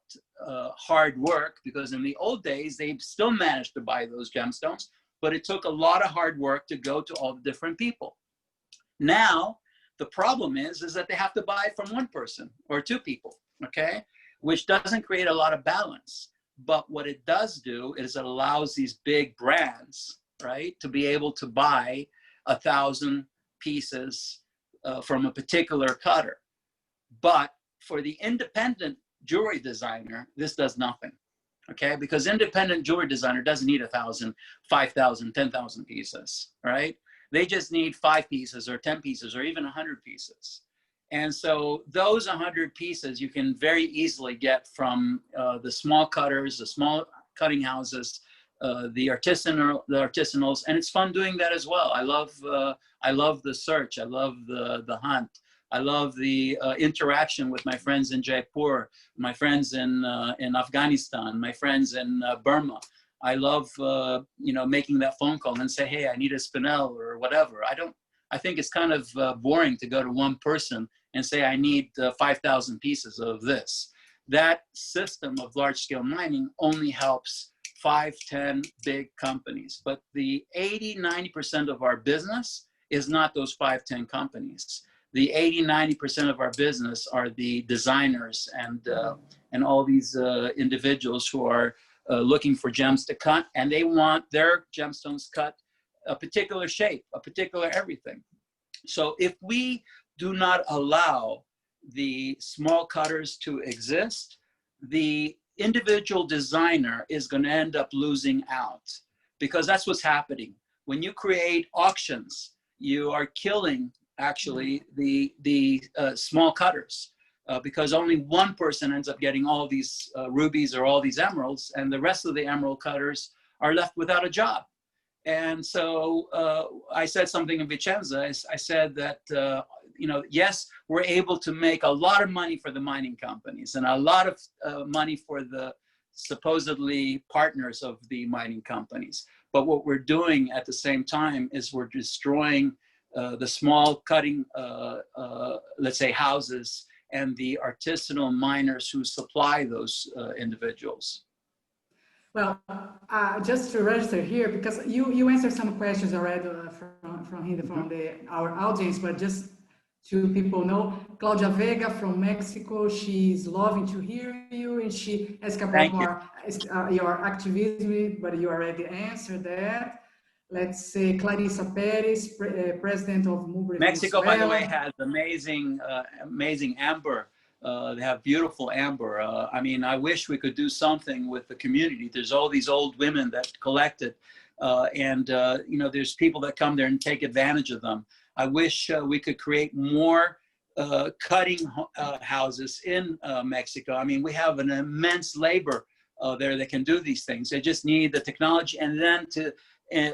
hard work, because in the old days, they still managed to buy those gemstones, but it took a lot of hard work to go to all the different people. Now, the problem is that they have to buy from one person or two people, okay? Which doesn't create a lot of balance. But what it does do is it allows these big brands, right, to be able to buy 1,000 pieces from a particular cutter. But for the independent jewelry designer, this does nothing, okay? Because independent jewelry designer doesn't need 1,000, 5,000, 10,000 pieces, right? They just need 5 pieces or 10 pieces or even 100 pieces. And so those 100 pieces you can very easily get from the small cutters, the small cutting houses, the artisanals, and it's fun doing that as well. I love the search. I love the hunt. I love the interaction with my friends in Jaipur, my friends in Afghanistan, my friends in Burma. I love making that phone call and say, hey, I need a spinel or whatever. I think it's kind of boring to go to one person and say, I need 5,000 pieces of this. That system of large-scale mining only helps 5, 10 big companies. But the 80, 90% of our business is not those 5, 10 companies. The 80, 90% of our business are the designers and all these individuals who are looking for gems to cut, and they want their gemstones cut a particular shape, a particular everything. So if we do not allow the small cutters to exist, the individual designer is going to end up losing out, because that's what's happening. When you create auctions, you are killing actually the small cutters, because only one person ends up getting all these rubies or all these emeralds, and the rest of the emerald cutters are left without a job. And so I said something in Vicenza. I said that, yes, we're able to make a lot of money for the mining companies and a lot of money for the supposedly partners of the mining companies. But what we're doing at the same time is we're destroying the small cutting, let's say, houses and the artisanal miners who supply those individuals. Well, just to register here, because you answered some questions already from our audience, but just to people know, Claudia Vega from Mexico, she's loving to hear you, and she asked about your activism, but you already answered that. Let's say Clarissa Perez, president of Mubri Mexico, Venezuela. by the way, has amazing amber. They have beautiful amber. I mean, I wish we could do something with the community. There's all these old women that collect it, and there's people that come there and take advantage of them. I wish we could create more cutting houses in Mexico. I mean, we have an immense labor there that can do these things. They just need the technology, and then to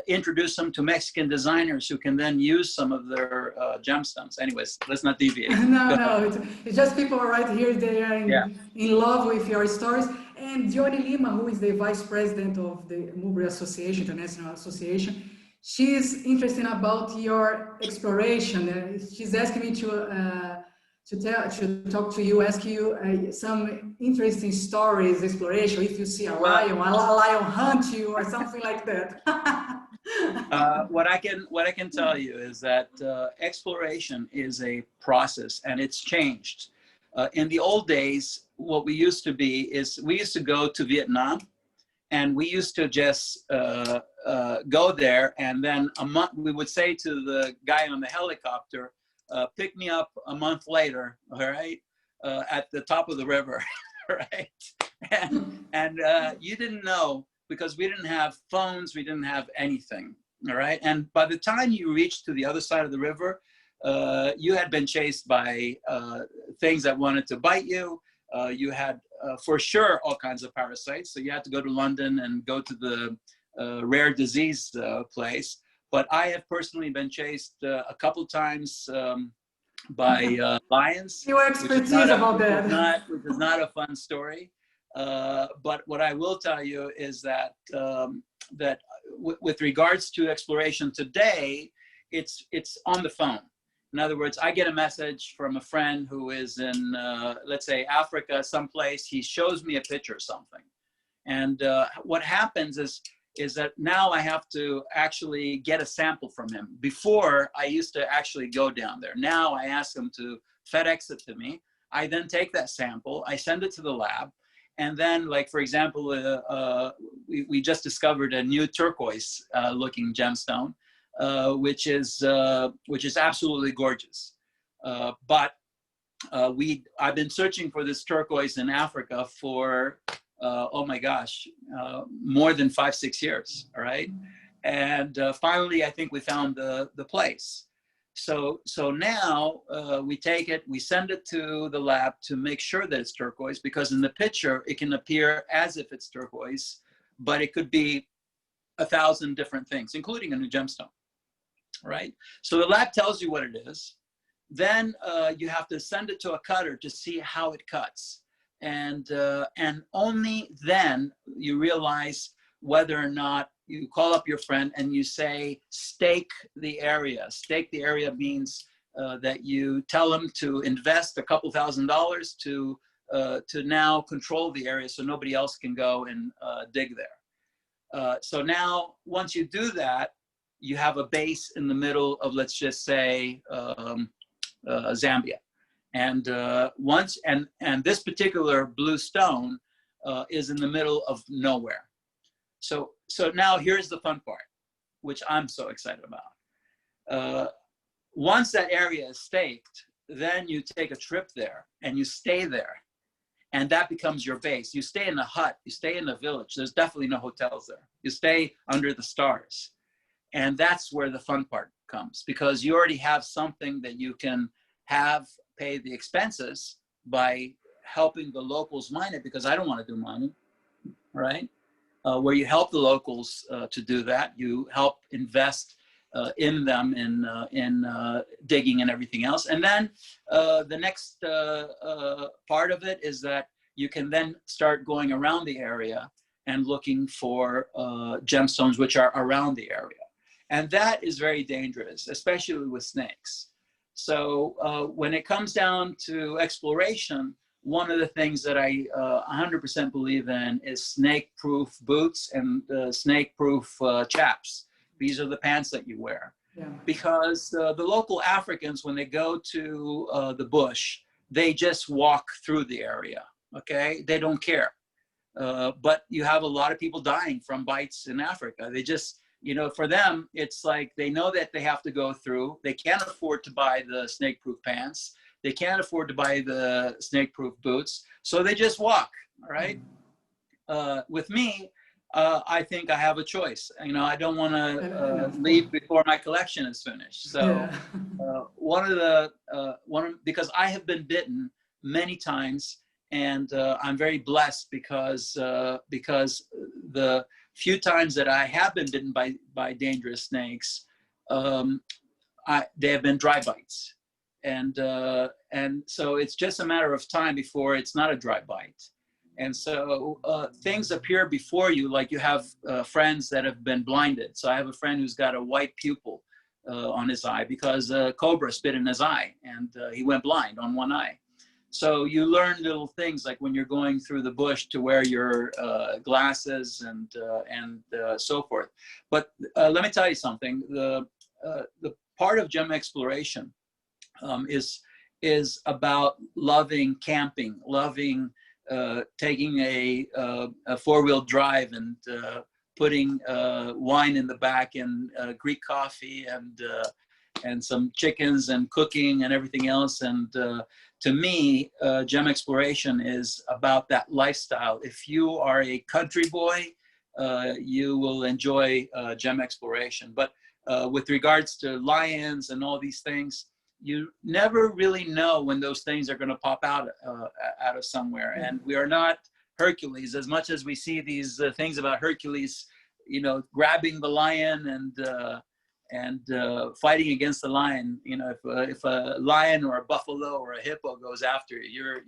introduce them to Mexican designers who can then use some of their gemstones. Anyways, let's not deviate. No, it's just people right here, they are in love with your stories. And Yianni Lima, who is the vice president of the Mubri Association, International Association, she's interested about your exploration. She's asking me to talk to you, ask you some interesting stories, exploration, if you see a lion hunt you or something like that. What I can tell you is that exploration is a process, and it's changed. In the old days, what we used to be is we used to go to Vietnam, and we used to just go there, and then we would say to the guy on the helicopter, pick me up a month later, all right, at the top of the river, right? and you didn't know because we didn't have phones, we didn't have anything, all right? And by the time you reached to the other side of the river, you had been chased by things that wanted to bite you. You had, for sure, all kinds of parasites. So you had to go to London and go to the rare disease place. But I have personally been chased a couple times by lions. Your expertise about that. Which is not a fun story. But what I will tell you is that with regards to exploration today, it's on the phone. In other words, I get a message from a friend who is in, let's say, Africa, someplace. He shows me a picture of something. And what happens is that now I have to actually get a sample from him. Before, I used to actually go down there. Now I ask him to FedEx it to me. I then take that sample, I send it to the lab. And then, like, for example, we just discovered a new turquoise looking gemstone, which is absolutely gorgeous. But I've been searching for this turquoise in Africa for, oh my gosh, more than 5-6 years, all right? And finally, I think we found the place. So now we take it, we send it to the lab to make sure that it's turquoise, because in the picture, it can appear as if it's turquoise, but it could be 1,000 different things, including a new gemstone, right? So the lab tells you what it is. Then you have to send it to a cutter to see how it cuts. And only then you realize whether or not you call up your friend and you say, stake the area. Stake the area means that you tell them to invest a couple $1,000s to now control the area so nobody else can go and dig there. So now, once you do that, you have a base in the middle of, let's just say, Zambia. And and this particular blue stone is in the middle of nowhere. So now here's the fun part, which I'm so excited about. Once that area is staked, then you take a trip there and you stay there. And that becomes your base. You stay in a hut, you stay in a village. There's definitely no hotels there. You stay under the stars. And that's where the fun part comes, because you already have something that you can pay the expenses by helping the locals mine it, because I don't want to do mining, right? Where you help the locals to do that, you help invest in them in digging and everything else. And then the next part of it is that you can then start going around the area and looking for gemstones which are around the area. And that is very dangerous, especially with snakes. So when it comes down to exploration, one of the things that I 100% believe in is snake-proof boots and snake-proof chaps. These are the pants that you wear. Yeah. Because the local Africans, when they go to the bush, they just walk through the area, okay? They don't care. But you have a lot of people dying from bites in Africa. They just, you know, for them, it's like they know that they have to go through. They can't afford to buy the snake-proof pants. They can't afford to buy the snake-proof boots. So they just walk, all right? With me, I think I have a choice. You know, I don't want to leave before my collection is finished. So because I have been bitten many times, and I'm very blessed because the few times that I have been bitten by dangerous snakes, they have been dry bites. And so it's just a matter of time before it's not a dry bite. And so things appear before you, like you have friends that have been blinded. So I have a friend who's got a white pupil on his eye because a cobra spit in his eye, and he went blind on one eye. So you learn little things like when you're going through the bush to wear your glasses and so forth. But let me tell you something. The part of gem exploration is about loving camping, loving taking a four-wheel drive and putting wine in the back and Greek coffee and some chickens and cooking and everything else. And to me, gem exploration is about that lifestyle. If you are a country boy, you will enjoy gem exploration. But with regards to lions and all these things, you never really know when those things are going to pop out of somewhere. And we are not Hercules. As much as we see these things about Hercules, you know, grabbing the lion and fighting against the lion. You know, if a lion or a buffalo or a hippo goes after you,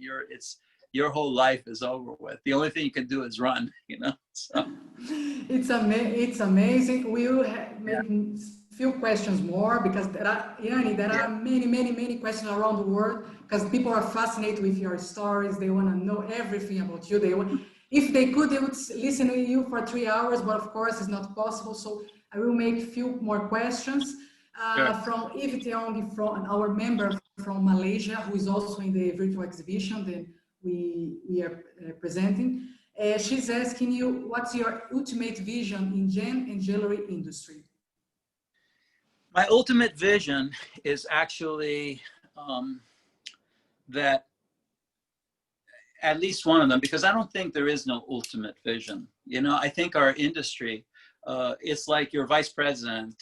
your whole life is over with. The only thing you can do is run. You know, so it's amazing. We will make few questions more because there are, Yianni, there are many questions around the world because people are fascinated with your stories. They want to know everything about you. They want, if they could, they would listen to you for 3 hours, but of course it's not possible. So I will make a few more questions from Yves Tiong, from our member from Malaysia, who is also in the virtual exhibition that we are presenting. She's asking you, what's your ultimate vision in gem and jewelry industry? My ultimate vision is actually that at least one of them, because I don't think there is no ultimate vision. You know, I think our industry, it's like your vice president,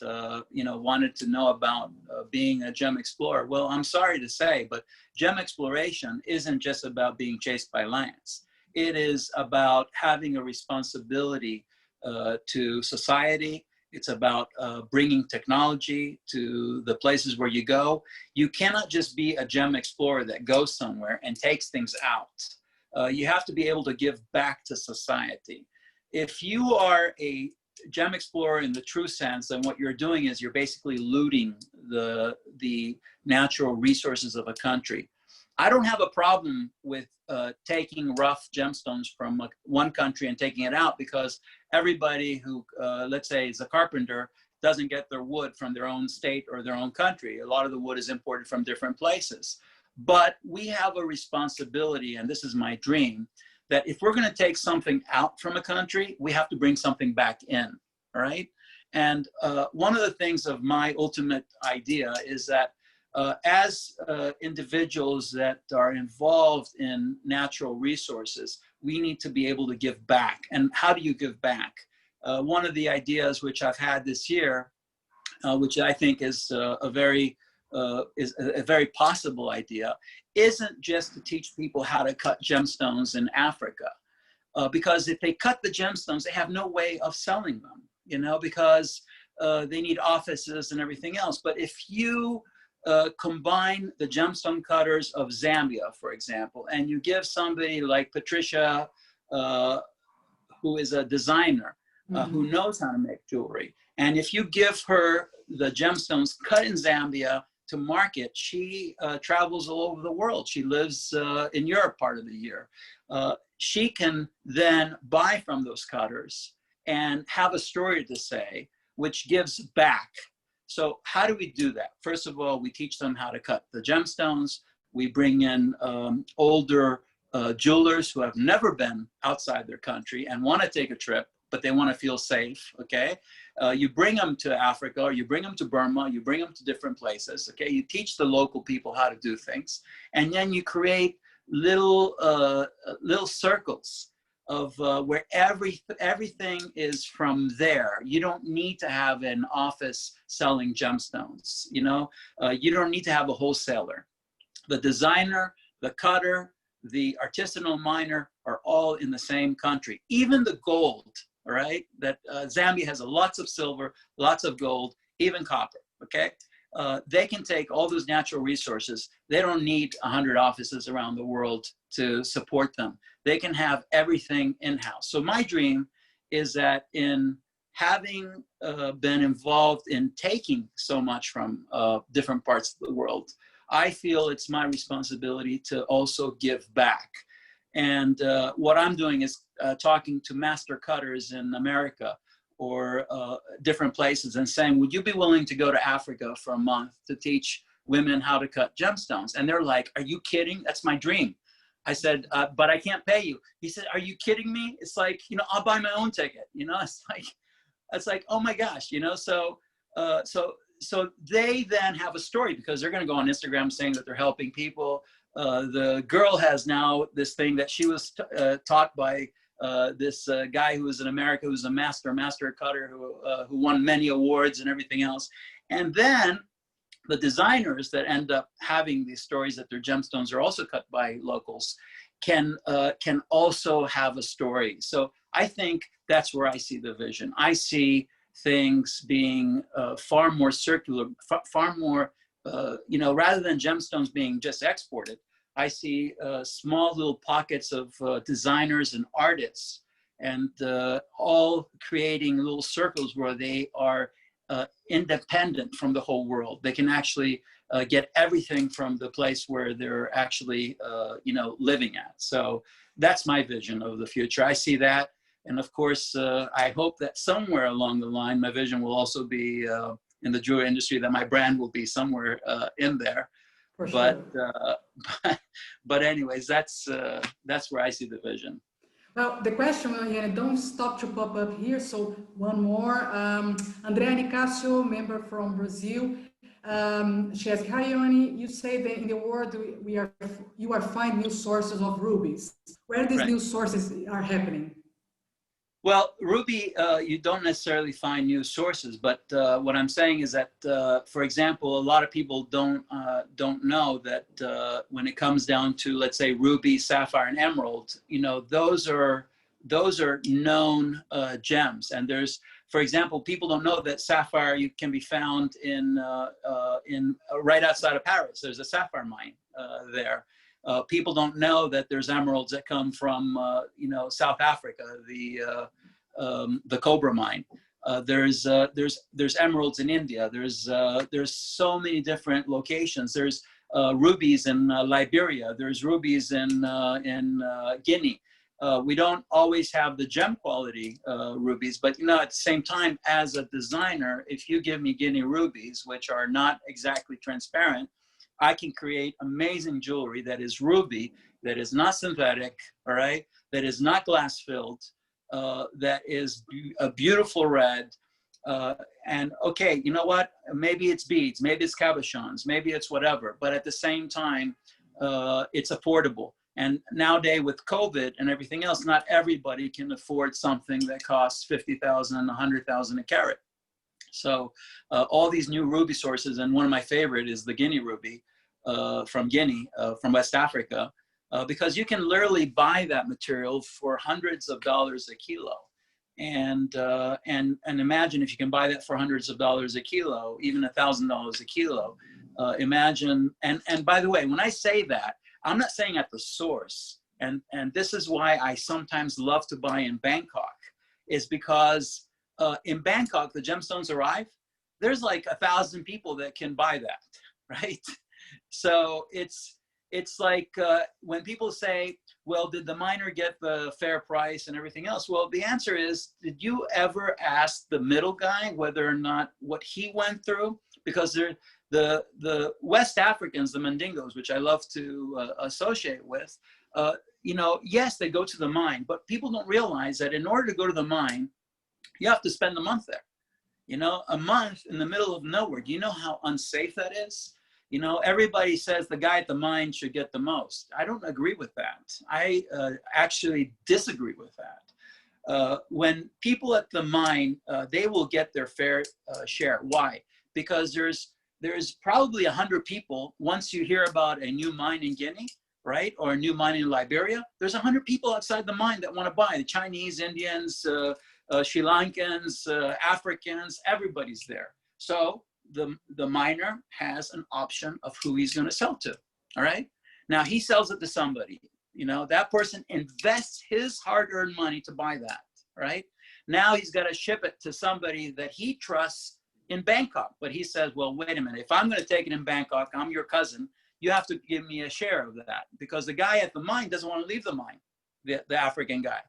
you know, wanted to know about being a gem explorer. Well, I'm sorry to say, but gem exploration isn't just about being chased by lions. It is about having a responsibility to society. It's about bringing technology to the places where you go. You cannot just be a gem explorer that goes somewhere and takes things out. You have to be able to give back to society. If you are a gem explorer in the true sense, then what you're doing is you're basically looting the natural resources of a country. I don't have a problem with taking rough gemstones from one country and taking it out, because everybody who, let's say, is a carpenter doesn't get their wood from their own state or their own country. A lot of the wood is imported from different places. But we have a responsibility, and this is my dream, that if we're going to take something out from a country, we have to bring something back in, all right? And one of the things of my ultimate idea is that as individuals that are involved in natural resources, we need to be able to give back. And how do you give back? One of the ideas which I've had this year, which I think is a very possible idea, isn't just to teach people how to cut gemstones in Africa. Because if they cut the gemstones, they have no way of selling them, you know, because they need offices and everything else. But if you combine the gemstone cutters of Zambia, for example, and you give somebody like Patricia, who is a designer, who knows how to make jewelry, and if you give her the gemstones cut in Zambia to market, she travels all over the world. She lives in Europe part of the year. She can then buy from those cutters and have a story to say, which gives back. So how do we do that? First of all, we teach them how to cut the gemstones. We bring in older jewelers who have never been outside their country and want to take a trip, but they want to feel safe, okay? You bring them to Africa, or you bring them to Burma, you bring them to different places, okay? You teach the local people how to do things, and then you create little circles of where everything is from there. You don't need to have an office selling gemstones, you know? You don't need to have a wholesaler. The designer, the cutter, the artisanal miner are all in the same country. Even the gold, all right? That Zambia has lots of silver, lots of gold, even copper, okay? They can take all those natural resources. They don't need 100 offices around the world to support them. They can have everything in-house. So my dream is that in having been involved in taking so much from different parts of the world, I feel it's my responsibility to also give back. And what I'm doing is talking to master cutters in America or different places and saying, would you be willing to go to Africa for a month to teach women how to cut gemstones? And they're like, are you kidding? That's my dream. I said, but I can't pay you. He said, are you kidding me? It's like, you know, I'll buy my own ticket. You know, it's like, oh my gosh, you know, so so they then have a story because they're going to go on Instagram saying that they're helping people. The girl has now this thing that she was taught by this guy who was in America, who's a master cutter, who won many awards and everything else. And then the designers that end up having these stories that their gemstones are also cut by locals can also have a story. So I think that's where I see the vision. I see things being far more circular, far more, rather than gemstones being just exported. I see small little pockets of designers and artists, and all creating little circles where they are independent from the whole world. They can actually get everything from the place where they're actually, living at. So that's my vision of the future. I see that. And of course, I hope that somewhere along the line, my vision will also be in the jewelry industry, that my brand will be somewhere in there. For sure. But anyways, that's where I see the vision. Well, the question, Yianni, don't stop to pop up here. So one more. Andrea Nicasio, member from Brazil. She asks, hi, Yianni, you say that in the world you are finding new sources of rubies. Where these new sources are happening? Well, ruby, you don't necessarily find new sources, but what I'm saying is that, for example, a lot of people don't know that when it comes down to, let's say, ruby, sapphire, and emerald, those are known gems. And there's, for example, people don't know that sapphire can be found in right outside of Paris. There's a sapphire mine there. People don't know that there's emeralds that come from, South Africa, the Cobra mine. There's emeralds in India. There's so many different locations. There's rubies in Liberia. There's rubies in Guinea. We don't always have the gem quality rubies, but at the same time, as a designer, if you give me Guinea rubies, which are not exactly transparent, I can create amazing jewelry that is ruby, that is not synthetic, all right, that is not glass filled, that is a beautiful red. And okay, you know what? Maybe it's beads, maybe it's cabochons, maybe it's whatever, but at the same time, it's affordable. And nowadays with COVID and everything else, not everybody can afford something that costs 50,000, 100,000 a carat. So all these new ruby sources, and one of my favorite is the Guinea ruby from Guinea, from West Africa, because you can literally buy that material for hundreds of dollars a kilo. And imagine if you can buy that for hundreds of dollars a kilo, even $1,000 a kilo. Imagine, and by the way, when I say that, I'm not saying at the source, and this is why I sometimes love to buy in Bangkok, is because in Bangkok, the gemstones arrive, there's like 1,000 people that can buy that, right? So it's like when people say, well, did the miner get the fair price and everything else? Well, the answer is, did you ever ask the middle guy whether or not what he went through? Because the West Africans, the Mandingos, which I love to associate with, yes, they go to the mine, but people don't realize that in order to go to the mine, you have to spend a month there. A month in the middle of nowhere. Do you know how unsafe that is? Everybody says the guy at the mine should get the most. I don't agree with that. I actually disagree with that. When people at the mine, they will get their fair share. Why? Because there's probably 100 people, once you hear about a new mine in Guinea, right, or a new mine in Liberia, there's 100 people outside the mine that want to buy. The Chinese, Indians, Sri Lankans, Africans, everybody's there. So the miner has an option of who he's going to sell to, all right? Now he sells it to somebody, that person invests his hard-earned money to buy that, right? Now he's got to ship it to somebody that he trusts in Bangkok, but he says, well, wait a minute, if I'm going to take it in Bangkok, I'm your cousin, you have to give me a share of that, because the guy at the mine doesn't want to leave the mine, the African guy.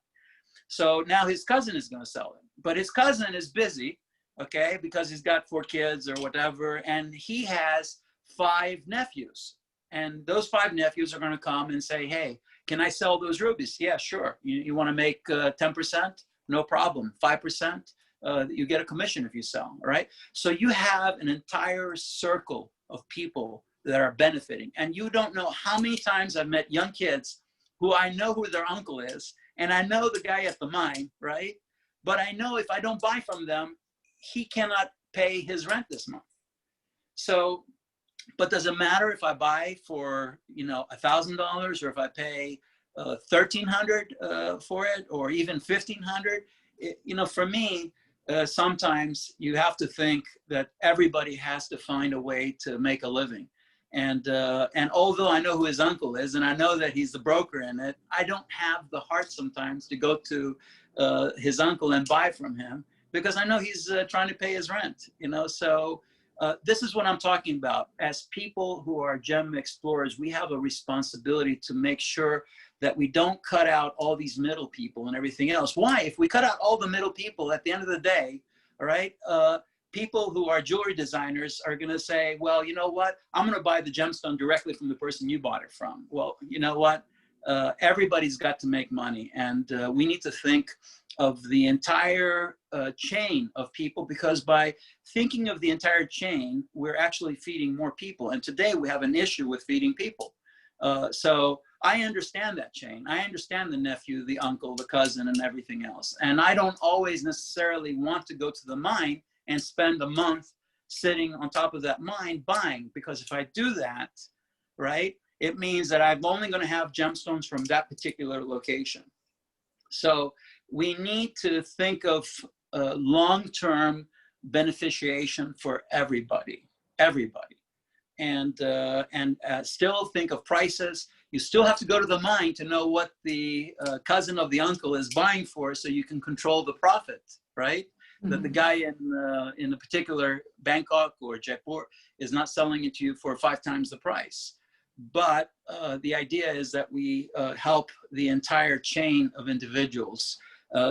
So now his cousin is going to sell it, but his cousin is busy, okay, because he's got 4 kids or whatever, and he has 5 nephews, and those 5 nephews are going to come and say, hey, can I sell those rubies? Yeah, sure. You want to make 10%? No problem. 5%? you get a commission if you sell, right? So you have an entire circle of people that are benefiting. And you don't know how many times I've met young kids who I know who their uncle is, and I know the guy at the mine, right? But I know if I don't buy from them, he cannot pay his rent this month. So, but does it matter if I buy for, you know, $1,000 or if I pay $1,300 for it, or even $1,500? You know, for me, sometimes you have to think that everybody has to find a way to make a living. And although I know who his uncle is, and I know that he's the broker in it, I don't have the heart sometimes to go to his uncle and buy from him, because I know he's trying to pay his rent, you know. So this is what I'm talking about. As people who are gem explorers, we have a responsibility to make sure that we don't cut out all these middle people and everything else. Why? If we cut out all the middle people, at the end of the day, all right, people who are jewelry designers are going to say, well, you know what? I'm going to buy the gemstone directly from the person you bought it from. Well, you know what? Everybody's got to make money. And we need to think of the entire chain of people, because by thinking of the entire chain, we're actually feeding more people. And today we have an issue with feeding people. So I understand that chain. I understand the nephew, the uncle, the cousin, and everything else. And I don't always necessarily want to go to the mine and spend a month sitting on top of that mine buying, because if I do that, right, it means that I'm only going to have gemstones from that particular location. So we need to think of long-term beneficiation for everybody, and still think of prices. You still have to go to the mine to know what the cousin of the uncle is buying for, so you can control the profit, right? Mm-hmm. That the guy in a particular Bangkok or Jaipur is not selling it to you for 5 times the price. But the idea is that we help the entire chain of individuals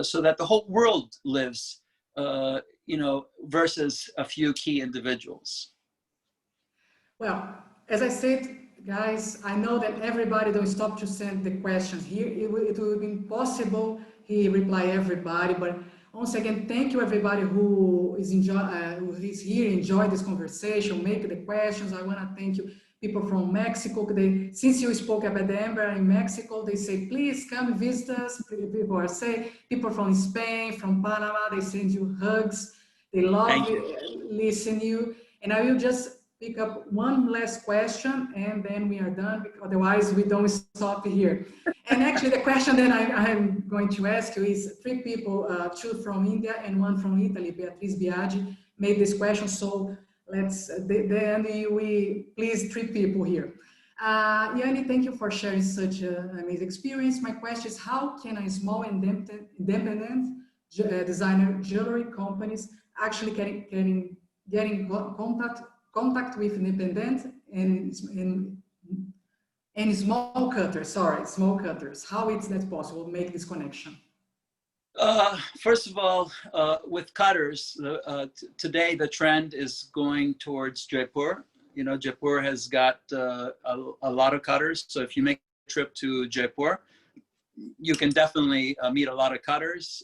so that the whole world lives, you know, versus a few key individuals. Well, as I said, guys, I know that everybody don't stop to send the questions here. It will be impossible he reply everybody, but once again, thank you everybody who is here, enjoy this conversation, make the questions. I want to thank you. People from Mexico, since you spoke about the Ember in Mexico, they say, please come visit us. People are saying, people from Spain, from Panama, they send you hugs. They love listen you. And I will just pick up one last question and then we are done, because otherwise we don't stop here. And actually the question that I'm going to ask you is 3 people, 2 from India and 1 from Italy, Beatriz Biagi, made this question. So let's, then we please 3 people here. Yianni, thank you for sharing such an amazing experience. My question is, how can a small independent designer jewelry companies actually getting contact with independent and small cutters, small cutters? How is that possible, make this connection? First of all, with cutters, today the trend is going towards Jaipur. You know, Jaipur has got a lot of cutters. So if you make a trip to Jaipur, you can definitely meet a lot of cutters.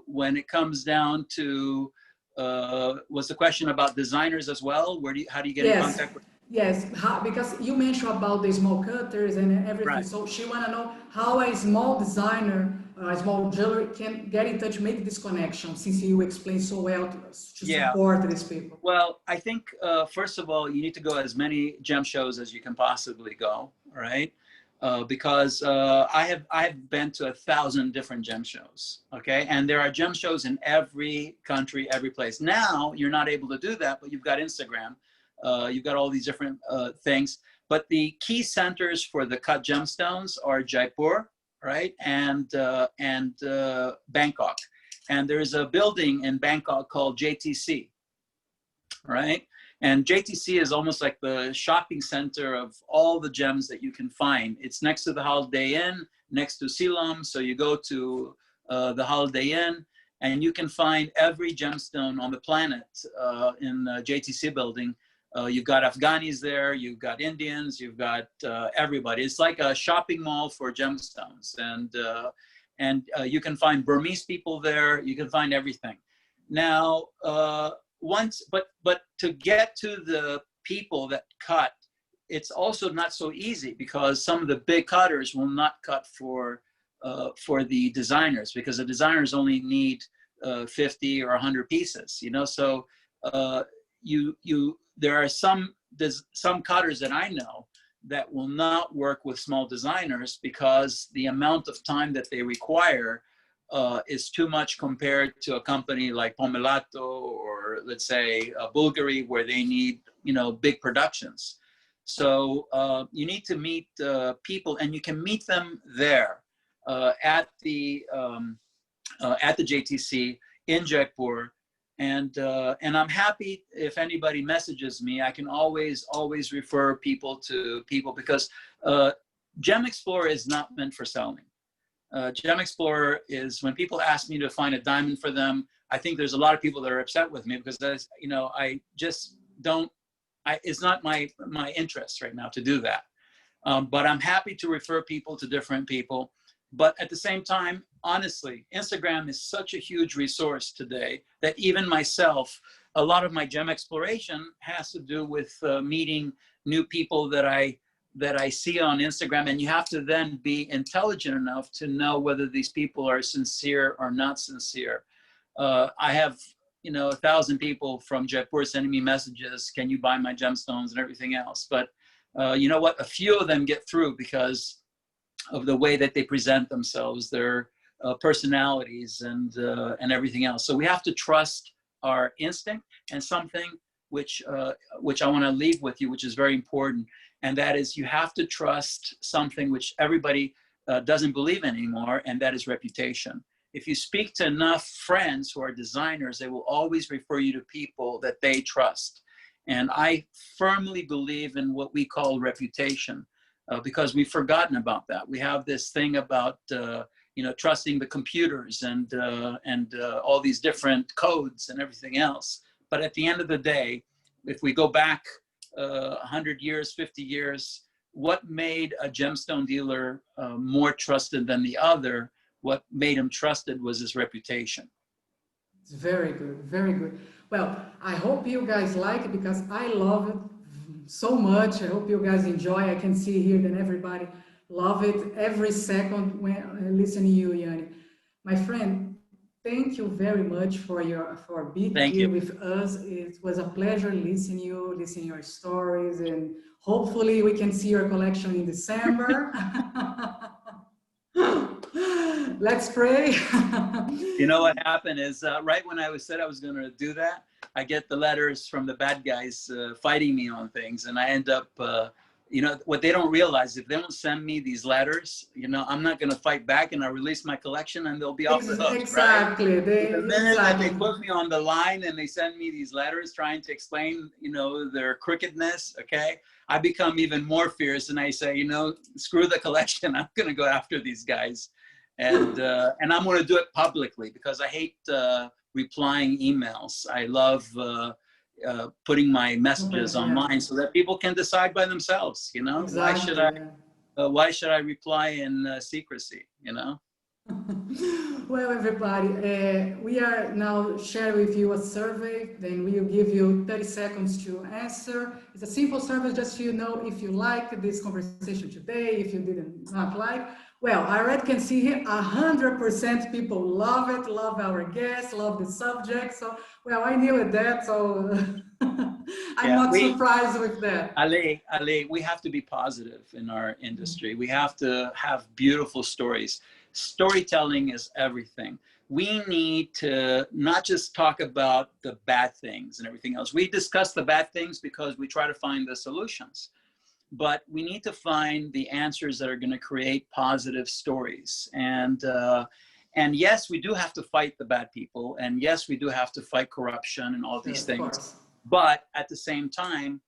When it comes down to, was the question about designers as well? How do you get in contact with? Yes, because you mentioned about the small cutters and everything. Right. So she want to know how a small designer, small jewelry can get in touch, make this connection, since you explained so well to support these people. Well, I think, first of all, you need to go as many gem shows as you can possibly go, right? Because I have been to 1,000 different gem shows, okay? And there are gem shows in every country, every place. Now, you're not able to do that, but you've got Instagram. You've got all these different things, but the key centers for the cut gemstones are Jaipur, right, and Bangkok. And there's a building in Bangkok called JTC, right? And JTC is almost like the shopping center of all the gems that you can find. It's next to the Holiday Inn, next to Siloam. So you go to the Holiday Inn, and you can find every gemstone on the planet in the JTC building. You've got Afghanis there, you've got Indians, you've got everybody. It's like a shopping mall for gemstones. And you can find Burmese people there, you can find everything. Now, but to get to the people that cut, it's also not so easy, because some of the big cutters will not cut for the designers, because the designers only need 50 or 100 pieces, you know. So there are some cutters that I know that will not work with small designers, because the amount of time that they require is too much compared to a company like Pomelato, or let's say Bulgari, where they need, you know, big productions. So you need to meet people, and you can meet them there at the JTC in Jaipur. And I'm happy if anybody messages me. I can always refer people to people, because Gem Explorer is not meant for selling. Gem Explorer is when people ask me to find a diamond for them. I think there's a lot of people that are upset with me, because you know, I just don't. It's not my interest right now to do that. But I'm happy to refer people to different people. But at the same time, honestly, Instagram is such a huge resource today that even myself, a lot of my gem exploration has to do with meeting new people that I see on Instagram. And you have to then be intelligent enough to know whether these people are sincere or not sincere. I have, you know, 1,000 people from Jaipur sending me messages, can you buy my gemstones and everything else. But you know what? A few of them get through because of the way that they present themselves, their personalities, and everything else. So we have to trust our instinct, and something which I want to leave with you, which is very important, and that is you have to trust something which everybody doesn't believe in anymore, and that is reputation. If you speak to enough friends who are designers, they will always refer you to people that they trust. And I firmly believe in what we call reputation, because we've forgotten about that. We have this thing about you know, trusting the computers and all these different codes and everything else. But at the end of the day, if we go back 100 years, 50 years, what made a gemstone dealer more trusted than the other? What made him trusted was his reputation. It's very good, very good. Well, I hope you guys like it, because I love it so much. I hope you guys enjoy. I can see here that everybody love it every second when listening to you, Yianni. My friend, thank you very much for being here with us. It was a pleasure listening your stories, and hopefully we can see your collection in December. Let's pray. You know what happened is right when I said I was going to do that, I get the letters from the bad guys fighting me on things, and I end up, you know, what they don't realize, if they don't send me these letters, you know, I'm not going to fight back, and I release my collection, and they'll be off the hook. Exactly. Right? The minute that they put me on the line and they send me these letters trying to explain, you know, their crookedness, okay, I become even more fierce, and I say, you know, screw the collection. I'm going to go after these guys. And I'm going to do it publicly, because I hate replying emails. I love putting my messages online so that people can decide by themselves. You know, exactly. Why should I reply in secrecy? You know. Well, everybody, we are now sharing with you a survey. Then we will give you 30 seconds to answer. It's a simple survey, just so you know if you like this conversation today, if you didn't not like. Well, I already can see here 100% people love it, love our guests, love the subject. So, well, I knew that, so I'm not surprised with that. Ale, we have to be positive in our industry. We have to have beautiful stories. Storytelling is everything. We need to not just talk about the bad things and everything else. We discuss the bad things because we try to find the solutions. But we need to find the answers that are going to create positive stories. And yes, we do have to fight the bad people. And yes, we do have to fight corruption and all these things. But at the same time,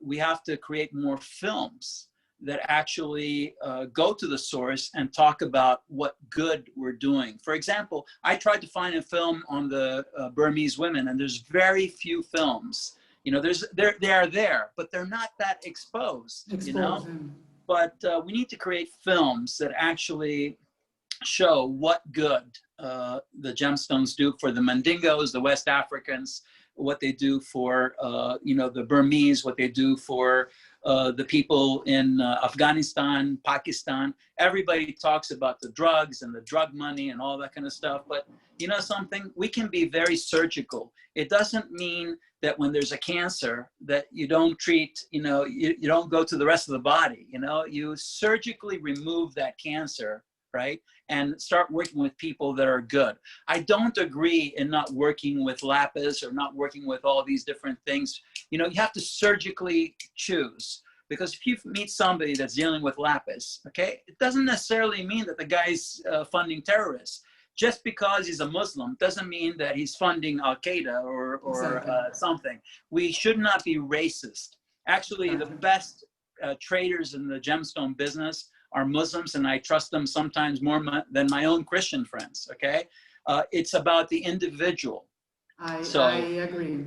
we have to create more films that actually go to the source and talk about what good we're doing. For example, I tried to find a film on the Burmese women, and there's very few films. You know, they are there, but they're not that exposed, you know? But we need to create films that actually show what good the gemstones do for the Mandingos, the West Africans, what they do for, the Burmese, what they do for the people in Afghanistan, Pakistan. Everybody talks about the drugs and the drug money and all that kind of stuff. But you know something? We can be very surgical. It doesn't mean that when there's a cancer that you don't treat, you don't go to the rest of the body. You surgically remove that cancer, right? And start working with people that are good. I don't agree in not working with lapis or not working with all these different things. You have to surgically choose, because if you meet somebody that's dealing with lapis, okay, it doesn't necessarily mean that the guy's funding terrorists. Just because he's a Muslim doesn't mean that he's funding Al-Qaeda or Exactly. Something. We should not be racist. Actually, the best traders in the gemstone business are Muslims, and I trust them sometimes more than my own Christian friends, okay? It's about the individual. I agree.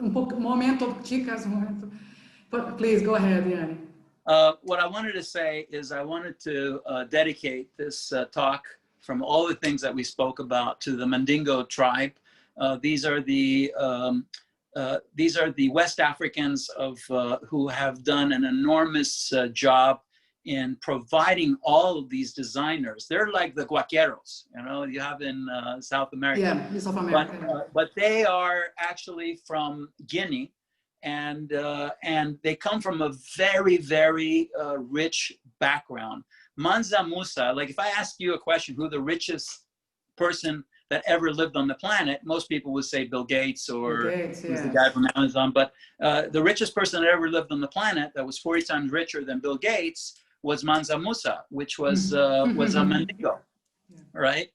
Momento, chicas, momento. But please go ahead, Yianni. What I wanted to say is I wanted to dedicate this talk from all the things that we spoke about to the Mandingo tribe. These are the West Africans who have done an enormous job in providing all of these designers. They're like the guaqueros, you have in South America. Yeah, in South America. But they are actually from Guinea, and they come from a very, very rich background. Mansa Musa, like if I ask you a question, who the richest person that ever lived on the planet, most people would say Bill Gates or who's the guy from Amazon. But the richest person that ever lived on the planet that was 40 times richer than Bill Gates was Mansa Musa, which was a Mandingo, right?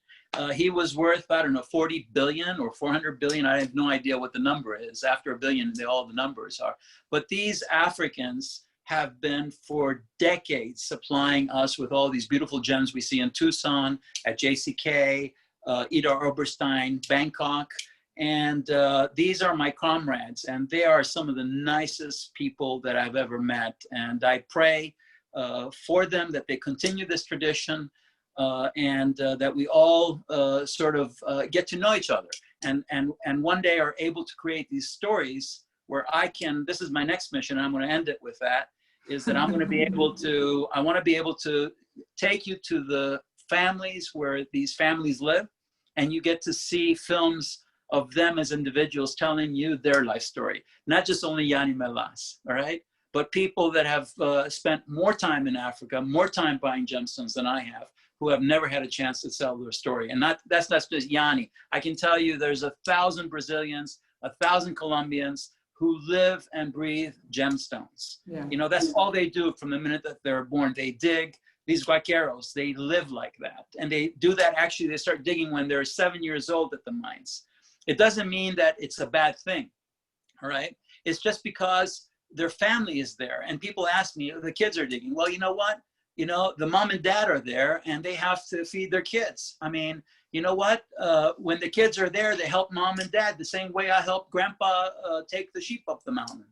He was worth, I don't know, 40 billion or 400 billion. I have no idea what the number is. After a billion, all the numbers are. But these Africans have been for decades supplying us with all these beautiful gems we see in Tucson, at JCK, Idar Oberstein, Bangkok. And these are my comrades, and they are some of the nicest people that I've ever met. And I pray for them that they continue this tradition, and that we all sort of get to know each other, and one day are able to create these stories where this is my next mission, and I'm going to end it with that, is that I'm going to be able to, I want to be able to take you to the families where these families live, and you get to see films of them as individuals telling you their life story, not just only Yianni Melas, all right? But people that have spent more time in Africa, more time buying gemstones than I have, who have never had a chance to tell their story. And that's just Yianni. I can tell you there's 1,000 Brazilians, 1,000 Colombians who live and breathe gemstones. Yeah. That's all they do from the minute that they're born. They dig. These guaqueros, they live like that. And they do that, actually, they start digging when they're 7 years old at the mines. It doesn't mean that it's a bad thing, all right? It's just because their family is there. And people ask me, the kids are digging. Well, you know what? The mom and dad are there, and they have to feed their kids. I mean, you know what? When the kids are there, they help mom and dad the same way I help grandpa take the sheep up the mountain,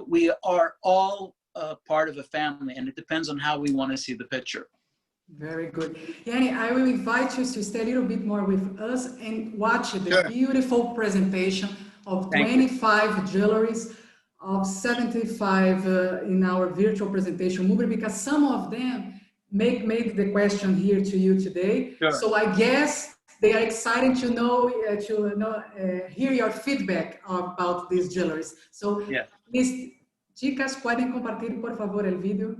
We are all part of a family, and it depends on how we want to see the picture. Very good. Yianni, I will invite you to stay a little bit more with us and watch the beautiful presentation of 25 jewelries, of 75 in our virtual presentation, Mubri, because some of them make the question here to you today. Sure. So I guess they are excited to hear your feedback about these jewelries. So please, chicas, pueden compartir por favor el video.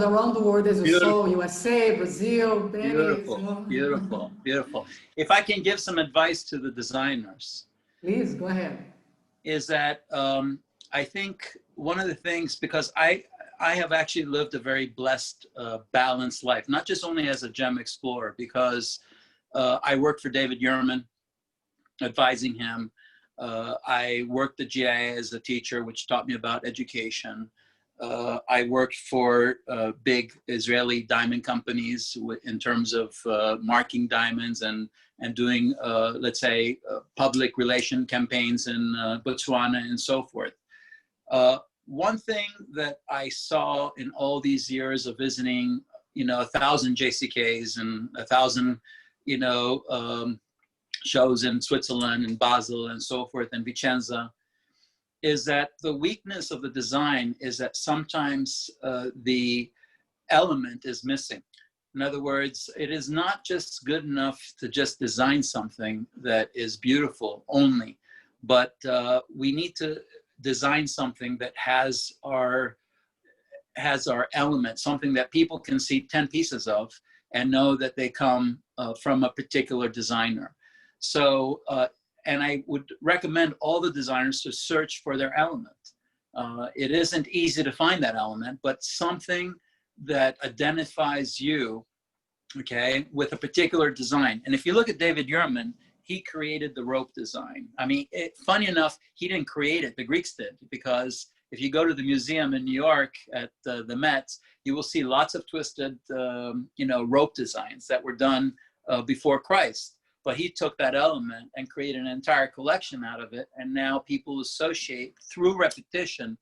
around the world, as you saw, Beautiful. USA, Brazil, Venice. Beautiful, beautiful, beautiful. If I can give some advice to the designers, Please, go ahead. is that I think one of the things, because I have actually lived a very blessed, balanced life, not just only as a gem explorer, because I worked for David Yurman, advising him. I worked at GIA as a teacher, which taught me about education. I worked for big Israeli diamond companies in terms of marking diamonds and doing, let's say, public relation campaigns in Botswana and so forth. One thing that I saw in all these years of visiting, 1,000 JCKs and 1,000, shows in Switzerland and Basel and so forth and Vicenza, is that the weakness of the design is that sometimes the element is missing. In other words, it is not just good enough to just design something that is beautiful only, but we need to design something that has our element, something that people can see 10 pieces of and know that they come from a particular designer. So, and I would recommend all the designers to search for their element. It isn't easy to find that element, but something that identifies you, okay, with a particular design. And if you look at David Yurman, he created the rope design. I mean, funny enough, he didn't create it, the Greeks did, because if you go to the museum in New York at the Met, you will see lots of twisted, rope designs that were done before Christ. But he took that element and created an entire collection out of it. And now people associate through repetition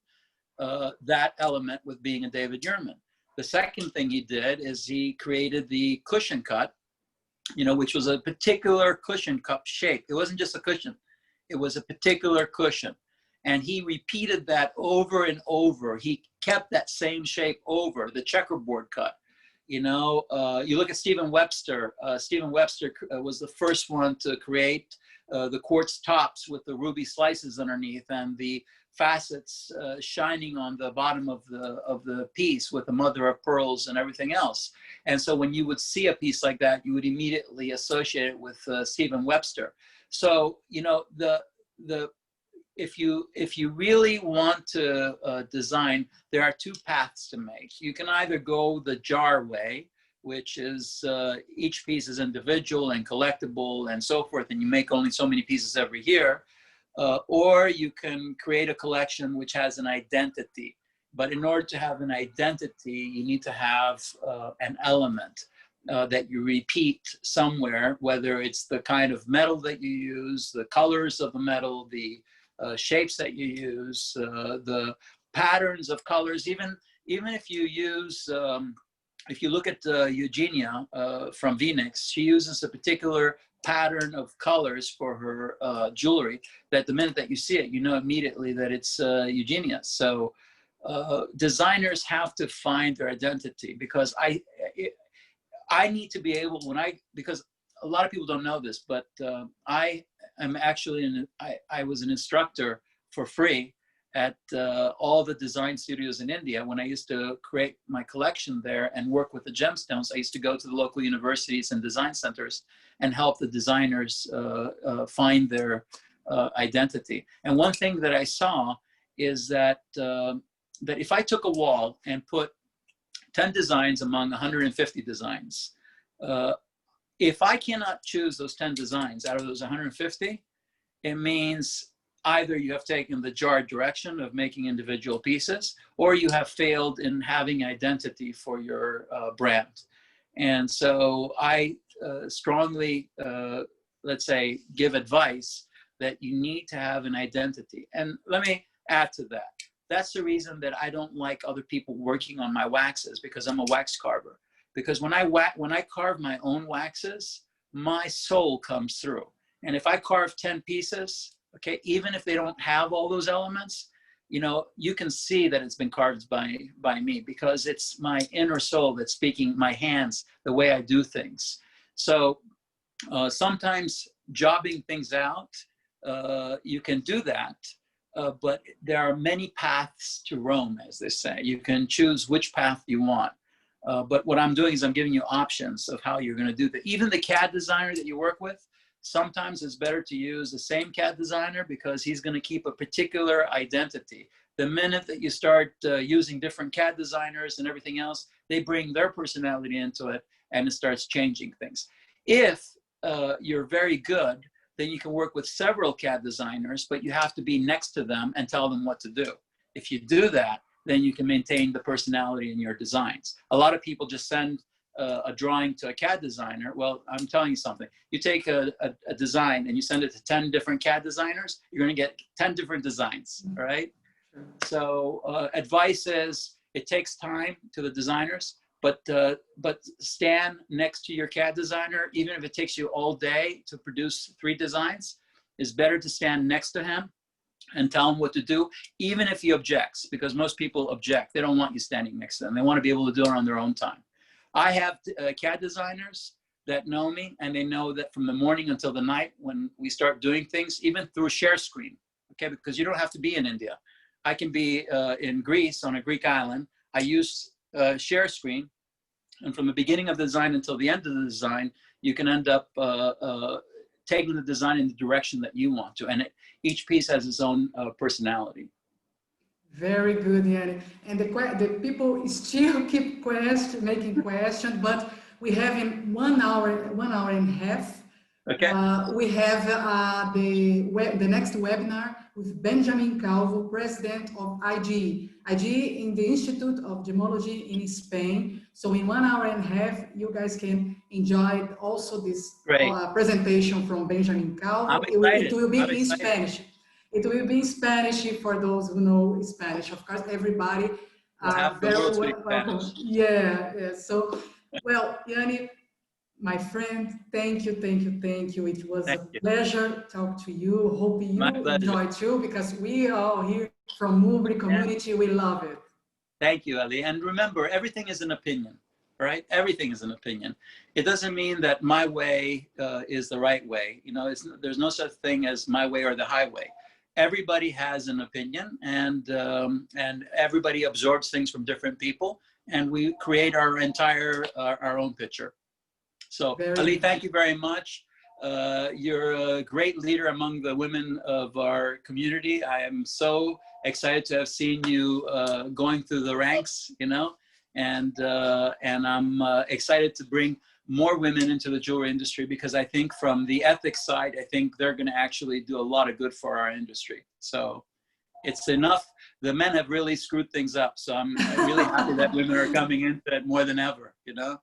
that element with being a David Yurman. The second thing he did is he created the cushion cut, which was a particular cushion cup shape. It wasn't just a cushion. It was a particular cushion. And he repeated that over and over. He kept that same shape over, the checkerboard cut. You look at Stephen Webster. Stephen Webster was the first one to create the quartz tops with the ruby slices underneath and the facets shining on the bottom of the piece with the mother of pearls and everything else. And so when you would see a piece like that, you would immediately associate it with Stephen Webster. So if you really want to design, there are two paths to make. You can either go the jar way, which is each piece is individual and collectible and so forth, and you make only so many pieces every year, or you can create a collection which has an identity. But in order to have an identity, you need to have an element that you repeat somewhere, whether it's the kind of metal that you use, the colors of the metal, the shapes that you use, the patterns of colors. Even if you use, if you look at Eugenia from Phoenix, she uses a particular pattern of colors for her jewelry that the minute that you see it, you know immediately that it's Eugenia. So designers have to find their identity, because I need to be able, because a lot of people don't know this, but I'm actually, I was an instructor for free at all the design studios in India. When I used to create my collection there and work with the gemstones, I used to go to the local universities and design centers and help the designers find their identity. And one thing that I saw is that, that if I took a wall and put 10 designs among 150 designs, if I cannot choose those 10 designs out of those 150, it means either you have taken the jar direction of making individual pieces, or you have failed in having identity for your brand. And so I strongly, let's say, give advice that you need to have an identity. And let me add to that. That's the reason that I don't like other people working on my waxes, because I'm a wax carver. Because when I carve my own waxes, my soul comes through. And if I carve 10 pieces, okay, even if they don't have all those elements, you can see that it's been carved by me, because it's my inner soul that's speaking, my hands, the way I do things. So sometimes jobbing things out, you can do that, but there are many paths to Rome, as they say. You can choose which path you want. But what I'm doing is I'm giving you options of how you're going to do that. Even the CAD designer that you work with, sometimes it's better to use the same CAD designer because he's going to keep a particular identity. The minute that you start using different CAD designers and everything else, they bring their personality into it and it starts changing things. If you're very good, then you can work with several CAD designers, but you have to be next to them and tell them what to do. If you do that, then you can maintain the personality in your designs. A lot of people just send a drawing to a CAD designer. Well, I'm telling you something. You take a design and you send it to 10 different CAD designers, you're going to get 10 different designs, all right? So advice is it takes time to the designers, but stand next to your CAD designer, even if it takes you all day to produce 3 designs, it's better to stand next to him and tell him what to do, even if he objects, because most people object. They don't want you standing next to them. They want to be able to do it on their own time. I have CAD designers that know me, and they know that from the morning until the night when we start doing things, even through share screen, okay, because you don't have to be in India. I can be in Greece on a Greek island. I use share screen, and from the beginning of the design until the end of the design, you can end up taking the design in the direction that you want to, and each piece has its own personality. Very good, Yianni. And the people still keep making questions, but we have in 1 hour and a half. Okay. We have the next webinar with Benjamin Calvo, president of IGE. IGE in the Institute of Gemology in Spain. So in 1 hour and a half, you guys can enjoy also this presentation from Benjamin Calvo. I'm excited. It will be in Spanish. It will be in Spanish for those who know Spanish. Of course, everybody are very welcome. Yeah. So, well, Yianni, my friend, thank you. It was a pleasure to talk to you. Hope you enjoy too, because we all here from Mubri community, we love it. Thank you, Ali. And remember, everything is an opinion, right? Everything is an opinion. It doesn't mean that my way is the right way. You know, there's no such thing as my way or the highway. Everybody has an opinion, and everybody absorbs things from different people, and we create our entire our own picture. So Ali, thank you very much. You're a great leader among the women of our community. I am so excited to have seen you going through the ranks, you know, and I'm excited to bring more women into the jewelry industry, because I think from the ethics side, I think they're going to actually do a lot of good for our industry. So it's enough. The men have really screwed things up. So I'm really happy that women are coming into it more than ever, you know?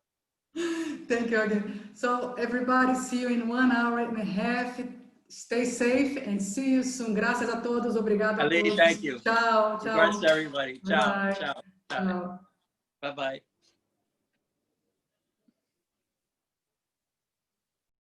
Thank you again. So everybody, see you in 1 hour and a half. Stay safe and see you soon. Graças a todos. Obrigado a todos. Thank you. Ciao. Congrats to everybody. Ciao. Bye. Ciao. Ciao. Bye-bye.